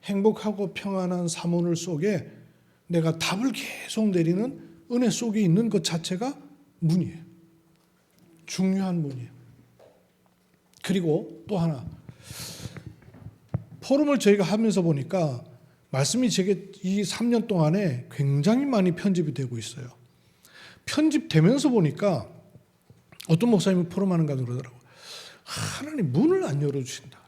행복하고 평안한 삼오늘 속에 내가 답을 계속 내리는 은혜 속에 있는 것 자체가 문이에요. 중요한 문이에요. 그리고 또 하나, 포럼을 저희가 하면서 보니까 말씀이 제게 이 3년 동안에 굉장히 많이 편집이 되고 있어요. 편집되면서 보니까 어떤 목사님이 포럼하는가 그러더라고요. 하나님 문을 안 열어주신다.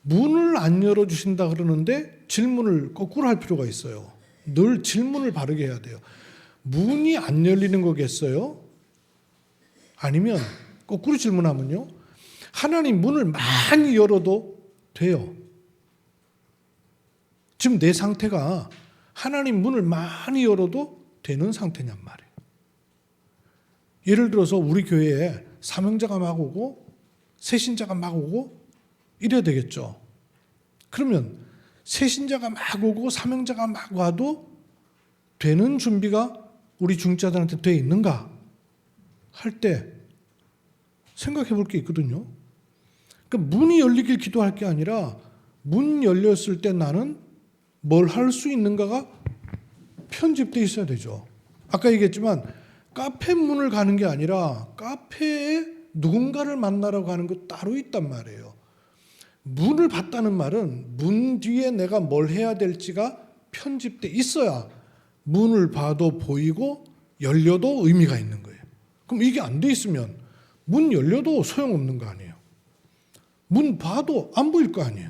문을 안 열어주신다 그러는데 질문을 거꾸로 할 필요가 있어요. 늘 질문을 바르게 해야 돼요. 문이 안 열리는 거겠어요? 아니면 거꾸로 질문하면요, 하나님 문을 많이 열어도 돼요. 지금 내 상태가 하나님 문을 많이 열어도 되는 상태냔 말이에요. 예를 들어서 우리 교회에 사명자가 막 오고 새신자가 막 오고 이래야 되겠죠. 그러면 새신자가 막 오고 사명자가 막 와도 되는 준비가 우리 중직자들한테 돼 있는가 할 때 생각해 볼 게 있거든요. 그러니까 문이 열리길 기도할 게 아니라 문 열렸을 때 나는 뭘 할 수 있는가가 편집되어 있어야 되죠. 아까 얘기했지만 카페 문을 가는 게 아니라 카페에 누군가를 만나러 가는 거 따로 있단 말이에요. 문을 봤다는 말은 문 뒤에 내가 뭘 해야 될지가 편집돼 있어야 문을 봐도 보이고 열려도 의미가 있는 거예요. 그럼 이게 안 돼 있으면 문 열려도 소용없는 거 아니에요. 문 봐도 안 보일 거 아니에요.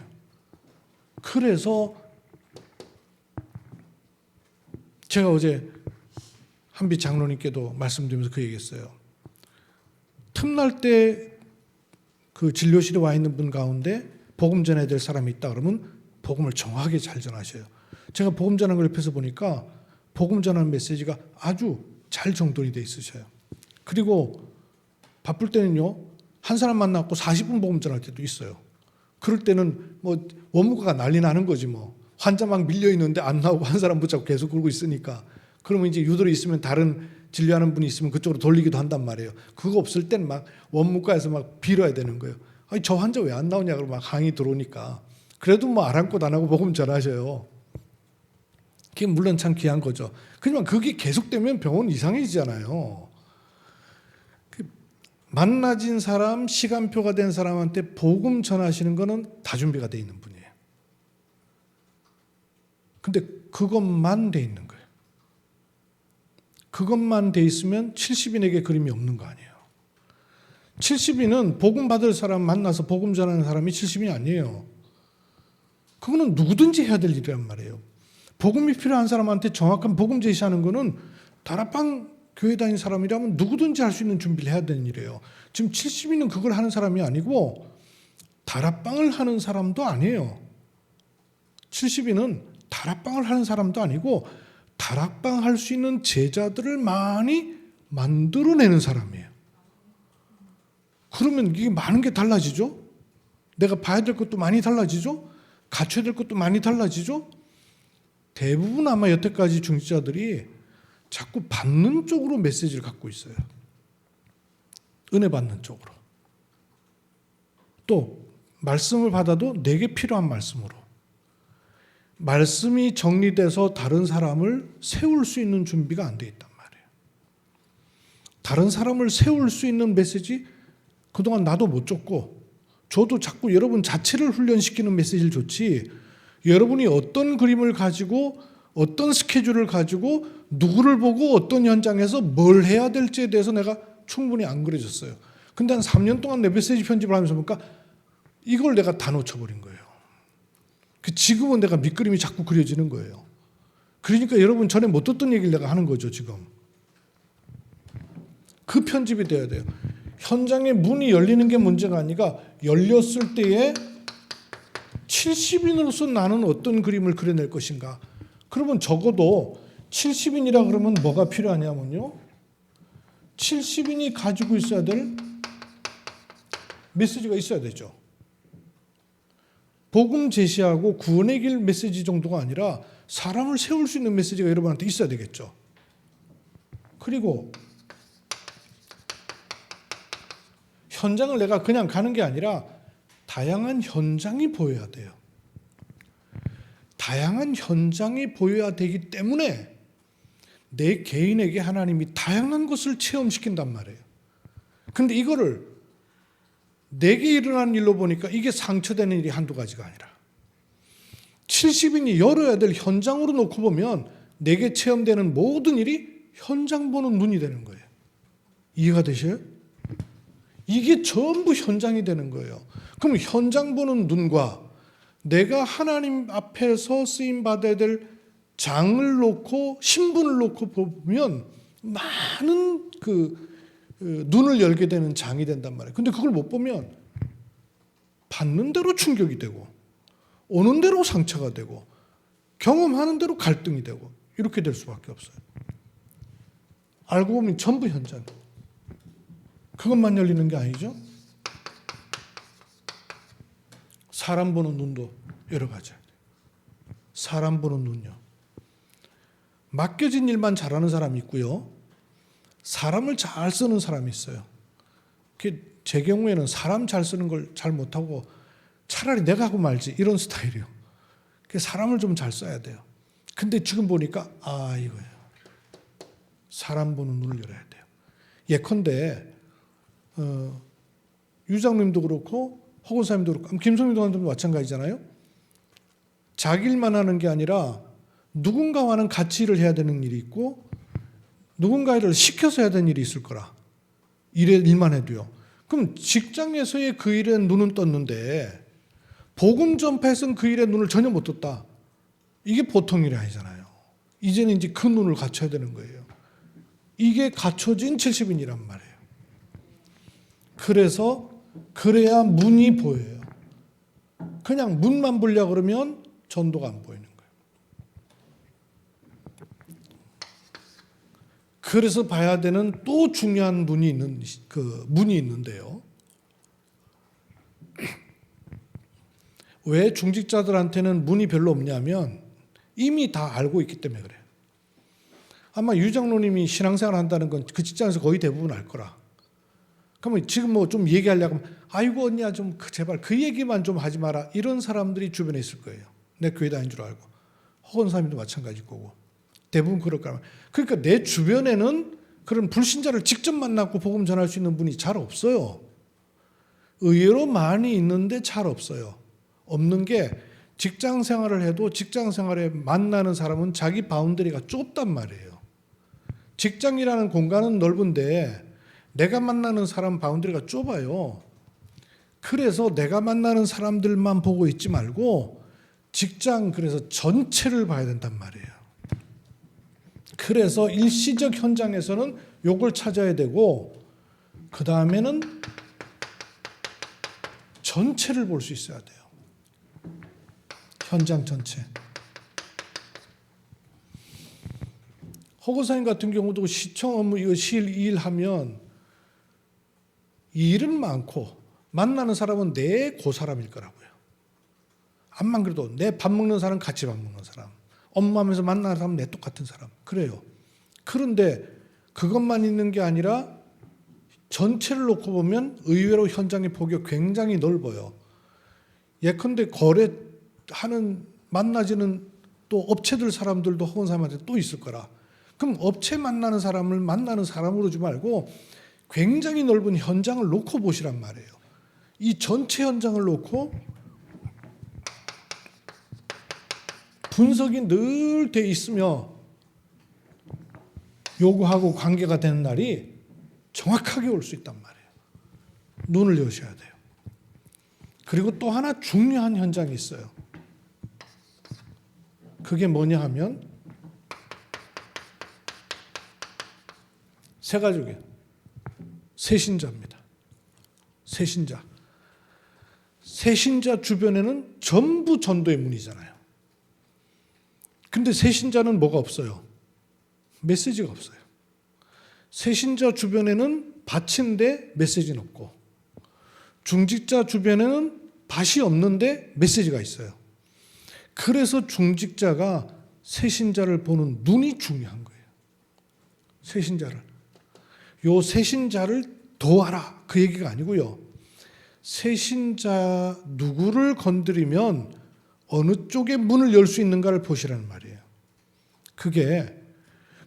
그래서 제가 어제 한빛 장로님께도 말씀드리면서 그 얘기했어요. 틈날 때 그 진료실에 와 있는 분 가운데 복음 전해야 될 사람이 있다 그러면 복음을 정확하게 잘 전하셔요. 제가 복음 전하는 걸 옆에서 보니까 복음 전하는 메시지가 아주 잘 정돈이 돼 있으셔요. 그리고 바쁠 때는요, 한 사람 만나고 40분 복음 전할 때도 있어요. 그럴 때는 뭐 원무과가 난리 나는 거지 뭐. 환자 막 밀려 있는데 안 나오고 한 사람 붙잡고 계속 그러고 있으니까. 그러면 이제 유도리 있으면 다른 진료하는 분이 있으면 그쪽으로 돌리기도 한단 말이에요. 그거 없을 땐 막 원무과에서 막 빌어야 되는 거예요. 아니 저 환자 왜 안 나오냐 그러고 막 항의 들어오니까. 그래도 뭐 아랑곳 안 하고 복음 전하셔요. 그게 물론 참 귀한 거죠. 그지만 그게 계속되면 병원 이상해지잖아요. 만나진 사람, 시간표가 된 사람한테 복음 전하시는 거는 다 준비가 돼 있는 분이에요. 근데 그것만 돼 있는 거예요. 그것만 돼 있으면 70인에게 그림이 없는 거 아니에요. 70인은 복음 받을 사람 만나서 복음 전하는 사람이 70인이 아니에요. 그거는 누구든지 해야 될 일이란 말이에요. 복음이 필요한 사람한테 정확한 복음 제시하는 거는 다락방 교회 다니는 사람이라면 누구든지 할 수 있는 준비를 해야 되는 일이에요. 지금 70인은 그걸 하는 사람이 아니고 다락방을 하는 사람도 아니에요. 70인은 다락방을 하는 사람도 아니고 다락방 할 수 있는 제자들을 많이 만들어내는 사람이에요. 그러면 이게 많은 게 달라지죠? 내가 봐야 될 것도 많이 달라지죠? 갖춰야 될 것도 많이 달라지죠? 대부분 아마 여태까지 중직자들이 자꾸 받는 쪽으로 메시지를 갖고 있어요. 은혜 받는 쪽으로. 또 말씀을 받아도 내게 필요한 말씀으로. 말씀이 정리돼서 다른 사람을 세울 수 있는 준비가 안 돼 있단 말이에요. 다른 사람을 세울 수 있는 메시지 그동안 나도 못 줬고 저도 자꾸 여러분 자체를 훈련시키는 메시지를 줬지 여러분이 어떤 그림을 가지고 어떤 스케줄을 가지고 누구를 보고 어떤 현장에서 뭘 해야 될지에 대해서 내가 충분히 안 그려졌어요. 근데 한 3년 동안 내 메시지 편집을 하면서 보니까 이걸 내가 다 놓쳐버린 거예요. 지금은 내가 밑그림이 자꾸 그려지는 거예요. 그러니까 여러분 전에 못 듣던 얘기를 내가 하는 거죠 지금. 그 편집이 돼야 돼요. 현장에 문이 열리는 게 문제가 아니라 열렸을 때에 70인으로서 나는 어떤 그림을 그려낼 것인가. 그러면 적어도 70인이라 그러면 뭐가 필요하냐면요. 70인이 가지고 있어야 될 메시지가 있어야 되죠. 복음 제시하고 구원의 길 메시지 정도가 아니라 사람을 세울 수 있는 메시지가 여러분한테 있어야 되겠죠. 그리고 현장을 내가 그냥 가는 게 아니라 다양한 현장이 보여야 돼요. 다양한 현장이 보여야 되기 때문에 내 개인에게 하나님이 다양한 것을 체험시킨단 말이에요. 근데 이거를 내게 일어난 일로 보니까 이게 상처되는 일이 한두 가지가 아니라 70인이 열어야 될 현장으로 놓고 보면 내게 체험되는 모든 일이 현장 보는 눈이 되는 거예요. 이해가 되셔요? 이게 전부 현장이 되는 거예요. 그럼 현장 보는 눈과 내가 하나님 앞에서 쓰임 받아야 될 장을 놓고 신분을 놓고 보면 많은 눈을 열게 되는 장이 된단 말이에요. 근데 그걸 못 보면 받는 대로 충격이 되고 오는 대로 상처가 되고 경험하는 대로 갈등이 되고 이렇게 될 수밖에 없어요. 알고 보면 전부 현장. 그것만 열리는 게 아니죠. 사람 보는 눈도 여러 가지야. 사람 보는 눈요. 맡겨진 일만 잘하는 사람이 있고요. 사람을 잘 쓰는 사람이 있어요. 제 경우에는 사람 잘 쓰는 걸 잘 못하고 차라리 내가 하고 말지 이런 스타일이에요. 사람을 좀 잘 써야 돼요. 근데 지금 보니까 이거예요. 사람 보는 눈을 열어야 돼요. 예컨대 유장님도 그렇고 허건사님도 그렇고 김성민 동안도 마찬가지잖아요. 자기 일만 하는 게 아니라 누군가와는 같이 일을 해야 되는 일이 있고 누군가를 시켜서 해야 되는 일이 있을 거라. 일만 해도요. 그럼 직장에서의 그 일에 눈은 떴는데 복음 전파에서는 그 일에 눈을 전혀 못 떴다. 이게 보통 일이 아니잖아요. 이제는 이제 그 눈을 갖춰야 되는 거예요. 이게 갖춰진 70인이란 말이에요. 그래야 문이 보여요. 그냥 문만 보려고 그러면 전도가 안 보이는 거예요. 그래서 봐야 되는 또 중요한 문이 있는데요. 왜 중직자들한테는 문이 별로 없냐면 이미 다 알고 있기 때문에 그래요. 아마 유장로님이 신앙생활 한다는 건 그 직장에서 거의 대부분 알 거라. 그러면 지금 뭐 좀 얘기하려고 하면 아이고 언니야 좀 제발 그 얘기만 좀 하지 마라. 이런 사람들이 주변에 있을 거예요. 내 교회 다닌 줄 알고. 허건사님도 마찬가지일 거고. 대부분 그럴 거라. 그러니까 내 주변에는 그런 불신자를 직접 만나고 복음 전할 수 있는 분이 잘 없어요. 의외로 많이 있는데 잘 없어요. 없는 게 직장 생활을 해도 직장 생활에 만나는 사람은 자기 바운더리가 좁단 말이에요. 직장이라는 공간은 넓은데 내가 만나는 사람 바운더리가 좁아요. 그래서 내가 만나는 사람들만 보고 있지 말고 직장 그래서 전체를 봐야 된단 말이에요. 그래서 일시적 현장에서는 요걸 찾아야 되고 그 다음에는 전체를 볼 수 있어야 돼요. 현장 전체. 허고사님 같은 경우도 시청 업무 이거 일하면 일은 많고 만나는 사람은 내 그 사람일 거라고요. 암만 그래도 내 밥 먹는 사람 같이 밥 먹는 사람, 업무하면서 만나는 사람 내 똑같은 사람 그래요. 그런데 그것만 있는 게 아니라 전체를 놓고 보면 의외로 현장의 폭이 굉장히 넓어요. 예컨대 거래하는 만나지는 또 업체들 사람들도 허건사님한테 또 있을 거라. 그럼 업체 만나는 사람을 만나는 사람으로 지 말고 굉장히 넓은 현장을 놓고 보시란 말이에요. 이 전체 현장을 놓고 분석이 늘 돼 있으며 요구하고 관계가 되는 날이 정확하게 올 수 있단 말이에요. 눈을 여셔야 돼요. 그리고 또 하나 중요한 현장이 있어요. 그게 뭐냐 하면 세 가족이에요. 세신자입니다. 세신자. 세신자 주변에는 전부 전도의 문이잖아요. 근데 세신자는 뭐가 없어요? 메시지가 없어요. 세신자 주변에는 밭인데 메시지는 없고 중직자 주변에는 밭이 없는데 메시지가 있어요. 그래서 중직자가 세신자를 보는 눈이 중요한 거예요. 세신자를. 요 세신자를 도와라 그 얘기가 아니고요. 세신자 누구를 건드리면 어느 쪽에 문을 열 수 있는가를 보시라는 말이에요. 그게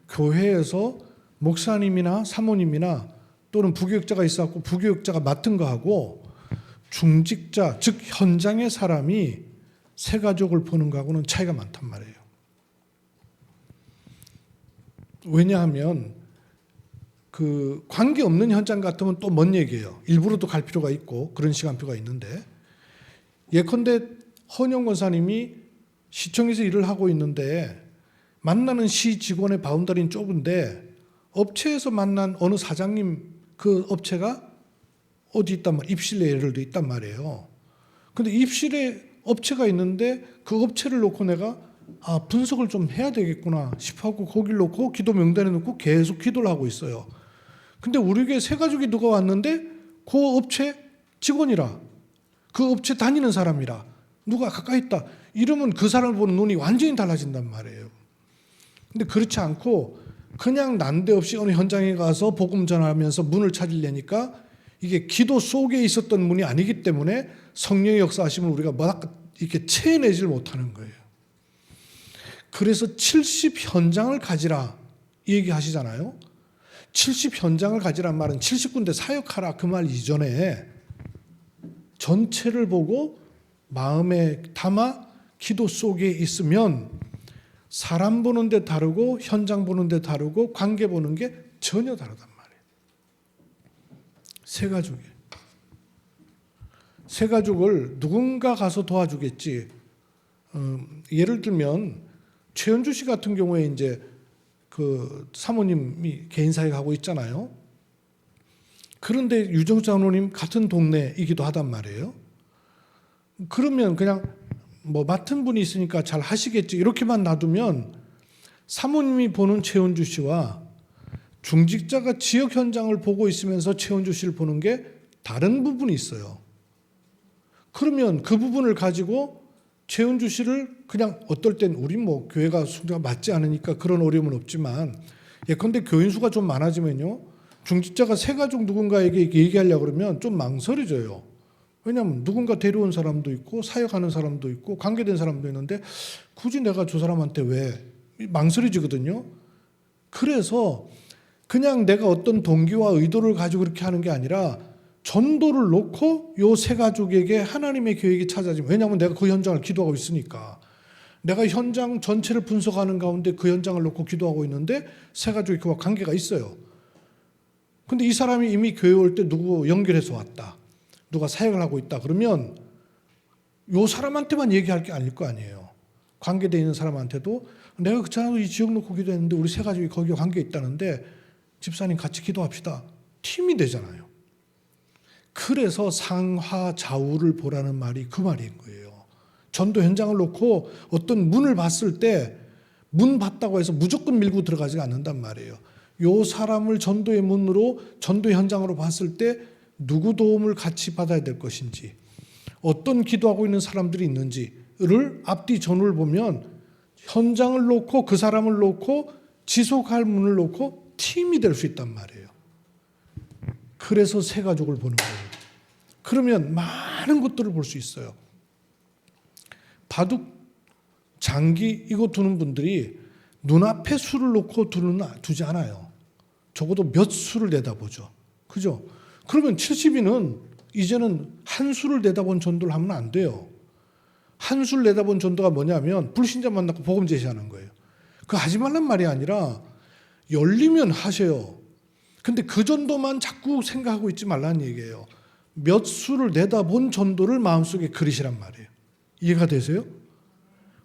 교회에서 목사님이나 사모님이나 또는 부교육자가 있어갖고 부교육자가 맡은 거하고 중직자 즉 현장의 사람이 새 가족을 보는 거하고는 차이가 많단 말이에요. 왜냐하면 그 관계 없는 현장 같으면 또 먼 얘기예요. 일부러 또 갈 필요가 있고 그런 시간표가 있는데 예컨대 헌영 권사님이 시청에서 일을 하고 있는데 만나는 시 직원의 바운더리는 좁은데 업체에서 만난 어느 사장님 그 업체가 어디 있단 말이에요. 입실에 예를 들어 있단 말이에요. 근데 입실에 업체가 있는데 그 업체를 놓고 내가 분석을 좀 해야 되겠구나 싶어하고 거기를 놓고 기도 명단에 놓고 계속 기도를 하고 있어요. 근데 우리 교회 새 가족이 누가 왔는데 그 업체 직원이라 그 업체 다니는 사람이라 누가 가까이 있다 이러면 그 사람을 보는 눈이 완전히 달라진단 말이에요. 근데 그렇지 않고 그냥 난데없이 어느 현장에 가서 복음 전하면서 문을 찾으려니까 이게 기도 속에 있었던 문이 아니기 때문에 성령의 역사하심을 우리가 이렇게 채내질 못하는 거예요. 그래서 70 현장을 가지라 이 얘기 하시잖아요. 70 현장을 가지란 말은 70군데 사역하라 그 말 이전에 전체를 보고 마음에 담아 기도 속에 있으면 사람 보는 데 다르고 현장 보는 데 다르고 관계 보는 게 전혀 다르단 말이에요. 새 가족이에요. 새 가족을 누군가 가서 도와주겠지. 예를 들면 최현주 씨 같은 경우에 이제 그 사모님이 개인 사역하고 있잖아요. 그런데 유정수 장로님 같은 동네이기도 하단 말이에요. 그러면 그냥 뭐 맡은 분이 있으니까 잘 하시겠지 이렇게만 놔두면 사모님이 보는 최현주 씨와 중직자가 지역 현장을 보고 있으면서 최현주 씨를 보는 게 다른 부분이 있어요. 그러면 그 부분을 가지고 최은주 씨를 그냥 어떨 땐 우리 뭐 교회가 수가 맞지 않으니까 그런 어려움은 없지만 예컨대 교인 수가 좀 많아지면요 중직자가 새 가족 누군가에게 얘기하려고 그러면 좀 망설여져요. 왜냐하면 누군가 데려온 사람도 있고 사역하는 사람도 있고 관계된 사람도 있는데 굳이 내가 저 사람한테 왜 망설여지거든요. 그래서 그냥 내가 어떤 동기와 의도를 가지고 그렇게 하는 게 아니라 전도를 놓고 요 세 가족에게 하나님의 계획이 찾아지면, 왜냐하면 내가 그 현장을 기도하고 있으니까, 내가 현장 전체를 분석하는 가운데 그 현장을 놓고 기도하고 있는데 세 가족이 그와 관계가 있어요. 근데 이 사람이 이미 교회 올 때 누구 연결해서 왔다, 누가 사역을 하고 있다 그러면 요 사람한테만 얘기할 게 아닐 거 아니에요. 관계되어 있는 사람한테도 내가 그 사람하고 이 지역 놓고 기도했는데 우리 세 가족이 거기에 관계 있다는데 집사님 같이 기도합시다. 팀이 되잖아요. 그래서 상하좌우를 보라는 말이 그 말인 거예요. 전도 현장을 놓고 어떤 문을 봤을 때 문 봤다고 해서 무조건 밀고 들어가지 않는단 말이에요. 요 사람을 전도의 문으로, 전도 현장으로 봤을 때 누구 도움을 같이 받아야 될 것인지, 어떤 기도하고 있는 사람들이 있는지를 앞뒤 전후를 보면 현장을 놓고 그 사람을 놓고 지속할 문을 놓고 팀이 될 수 있단 말이에요. 그래서 세 가족을 보는 거예요. 그러면 많은 것들을 볼 수 있어요. 바둑, 장기 이거 두는 분들이 눈앞에 수를 놓고 두지 않아요. 적어도 몇 수를 내다보죠. 그죠? 그러면 70인은 이제는 한 수를 내다본 전도를 하면 안 돼요. 한 수를 내다본 전도가 뭐냐면 불신자 만나고 복음 제시하는 거예요. 그거 하지 말란 말이 아니라 열리면 하세요. 근데 그 전도만 자꾸 생각하고 있지 말라는 얘기예요. 몇 수를 내다본 전도를 마음속에 그리시란 말이에요. 이해가 되세요?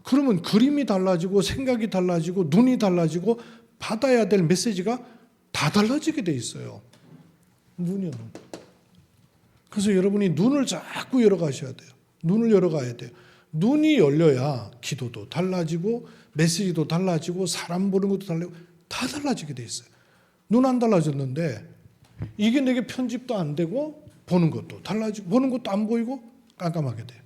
그러면 그림이 달라지고 생각이 달라지고 눈이 달라지고 받아야 될 메시지가 다 달라지게 돼 있어요. 눈이요. 그래서 여러분이 눈을 자꾸 열어가셔야 돼요. 눈을 열어가야 돼요. 눈이 열려야 기도도 달라지고 메시지도 달라지고 사람 보는 것도 달라지고 다 달라지게 돼 있어요. 눈 안 달라졌는데 이게 내게 편집도 안 되고 보는 것도 달라지고 보는 것도 안 보이고 깜깜하게 돼요.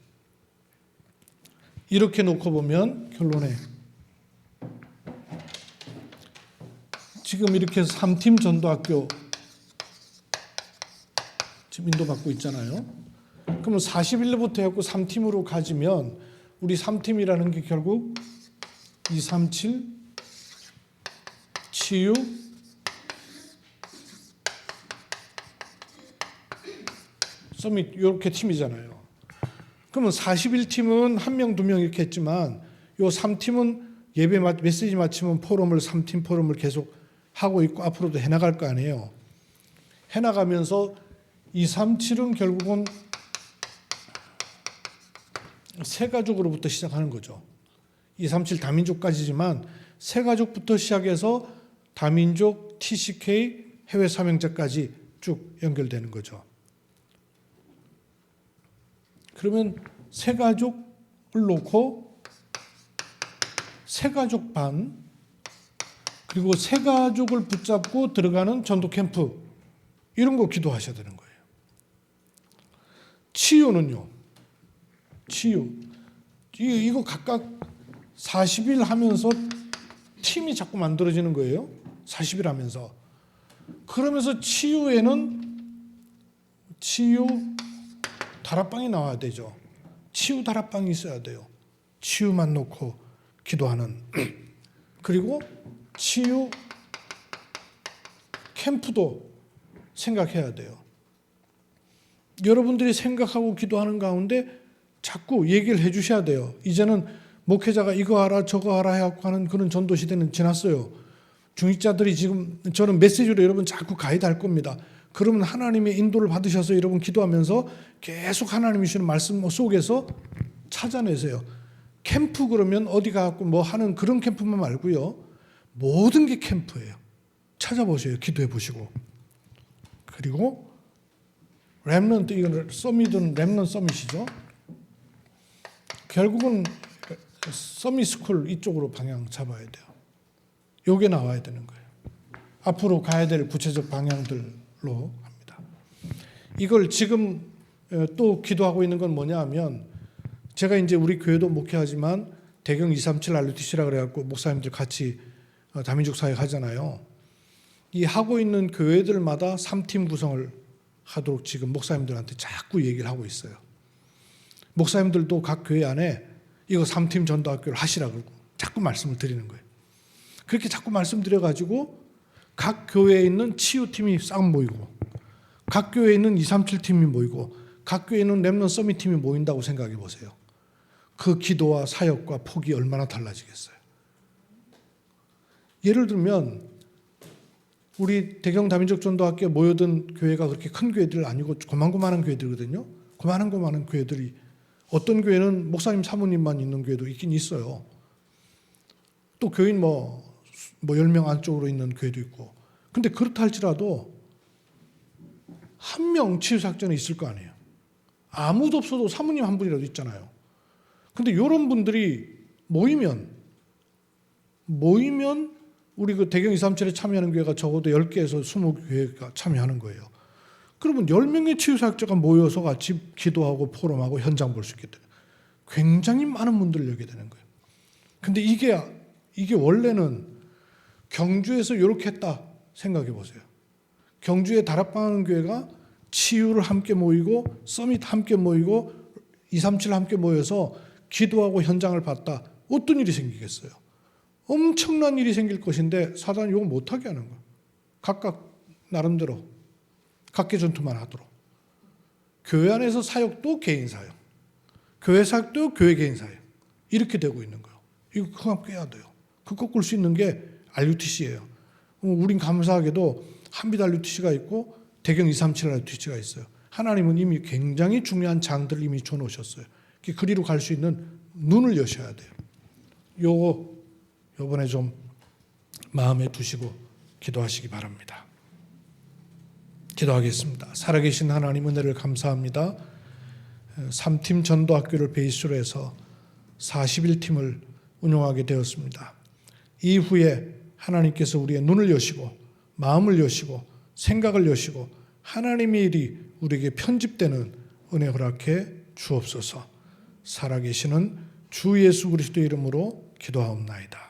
이렇게 놓고 보면 결론에 지금 이렇게 해서 3팀 전도학교 지금 인도받고 있잖아요. 그러면 41일부터 해갖고 3팀으로 가지면 우리 3팀이라는 게 결국 237 치유 서밋 이렇게 팀이잖아요. 그러면 41팀은 1명, 2명 이렇게 했지만 요 3팀은 예배 메시지 마치면 포럼을 3팀 포럼을 계속 하고 있고 앞으로도 해나갈 거 아니에요. 해나가면서 237은 결국은 세 가족으로부터 시작하는 거죠. 237 다민족까지지만 세 가족부터 시작해서 다민족, TCK, 해외 사명자까지 쭉 연결되는 거죠. 그러면 세 가족을 놓고 세 가족 반, 그리고 세 가족을 붙잡고 들어가는 전도 캠프, 이런 거 기도하셔야 되는 거예요. 치유는요. 치유. 이거 각각 40일 하면서 팀이 자꾸 만들어지는 거예요. 40일 하면서. 그러면서 치유에는 치유 다락방이 나와야 되죠. 치유 다락방이 있어야 돼요. 치유만 놓고 기도하는. 그리고 치유 캠프도 생각해야 돼요. 여러분들이 생각하고 기도하는 가운데 자꾸 얘기를 해주셔야 돼요. 이제는 목회자가 이거 하라 저거 하라 해갖고 하는 그런 전도 시대는 지났어요. 중직자들이 지금 저는 메시지로 여러분 자꾸 가이드할 겁니다. 그러면 하나님의 인도를 받으셔서 여러분 기도하면서 계속 하나님이 주시는 말씀 속에서 찾아내세요. 캠프 그러면 어디 가고 뭐 하는 그런 캠프만 말고요. 모든 게 캠프예요. 찾아보세요. 기도해 보시고. 그리고 렘넌트, 이건 서밋은 렘넌트 서밋이죠. 결국은 서밋 스쿨 이쪽으로 방향 잡아야 돼요. 요게 나와야 되는 거예요. 앞으로 가야 될 구체적 방향들로 합니다. 이걸 지금 또 기도하고 있는 건 뭐냐 하면, 제가 이제 우리 교회도 목회하지만 대경 237 RUTC라 그래갖고 목사님들 같이 다민족 사역 하잖아요. 이 하고 있는 교회들마다 3팀 구성을 하도록 지금 목사님들한테 자꾸 얘기를 하고 있어요. 목사님들도 각 교회 안에 이거 3팀 전도학교를 하시라고 자꾸 말씀을 드리는 거예요. 그렇게 자꾸 말씀드려가지고 각 교회에 있는 치유팀이 싹 모이고, 각 교회에 있는 237팀이 모이고 각 교회에 있는 렘넌트 서밋 팀이 모인다고 생각해 보세요. 그 기도와 사역과 폭이 얼마나 달라지겠어요. 예를 들면 우리 대경 다민족 전도학교에 모여든 교회가 그렇게 큰 교회들 아니고 고만고만한 교회들이거든요. 고만한 교회들이 어떤 교회는 목사님 사모님만 있는 교회도 있긴 있어요. 또 교인 뭐 10명 안쪽으로 있는 교회도 있고. 근데 그렇다 할지라도 한 명 치유사역자는 있을 거 아니에요. 아무도 없어도 사모님 한 분이라도 있잖아요. 근데 이런 분들이 모이면 우리 그 대경 237에 참여하는 교회가 적어도 10개에서 20교회가 참여하는 거예요. 그러면 10명의 치유사역자가 모여서 같이 기도하고 포럼하고 현장 볼 수 있게 돼요. 굉장히 많은 분들을 여게 되는 거예요. 근데 이게 원래는 경주에서 이렇게 했다 생각해 보세요. 경주에 다락방하는 교회가 치유를 함께 모이고 서밋 함께 모이고 237 함께 모여서 기도하고 현장을 봤다. 어떤 일이 생기겠어요? 엄청난 일이 생길 것인데 사단이 이거 못하게 하는 거예요. 각각 나름대로 각계 전투만 하도록. 교회 안에서 사역도 개인 사역, 교회 사역도 교회 개인 사역 이렇게 되고 있는 거예요. 이거 그만 깨야 돼요. 그 꺾을 수 있는 게 RUTC예요. 우린 감사하게도 한빛 RUTC가 있고 대경 237 RUTC가 있어요. 하나님은 이미 굉장히 중요한 장들을 이미 줘놓으셨어요. 그리로 갈 수 있는 눈을 여셔야 돼요. 요번에 좀 마음에 두시고 기도하시기 바랍니다. 기도하겠습니다. 살아계신 하나님 은혜를 감사합니다. 3팀 전도학교를 베이스로 해서 41팀을 운영하게 되었습니다. 이후에 하나님께서 우리의 눈을 여시고 마음을 여시고 생각을 여시고 하나님의 일이 우리에게 편집되는 은혜 허락해 주옵소서. 살아계시는 주 예수 그리스도의 이름으로 기도하옵나이다.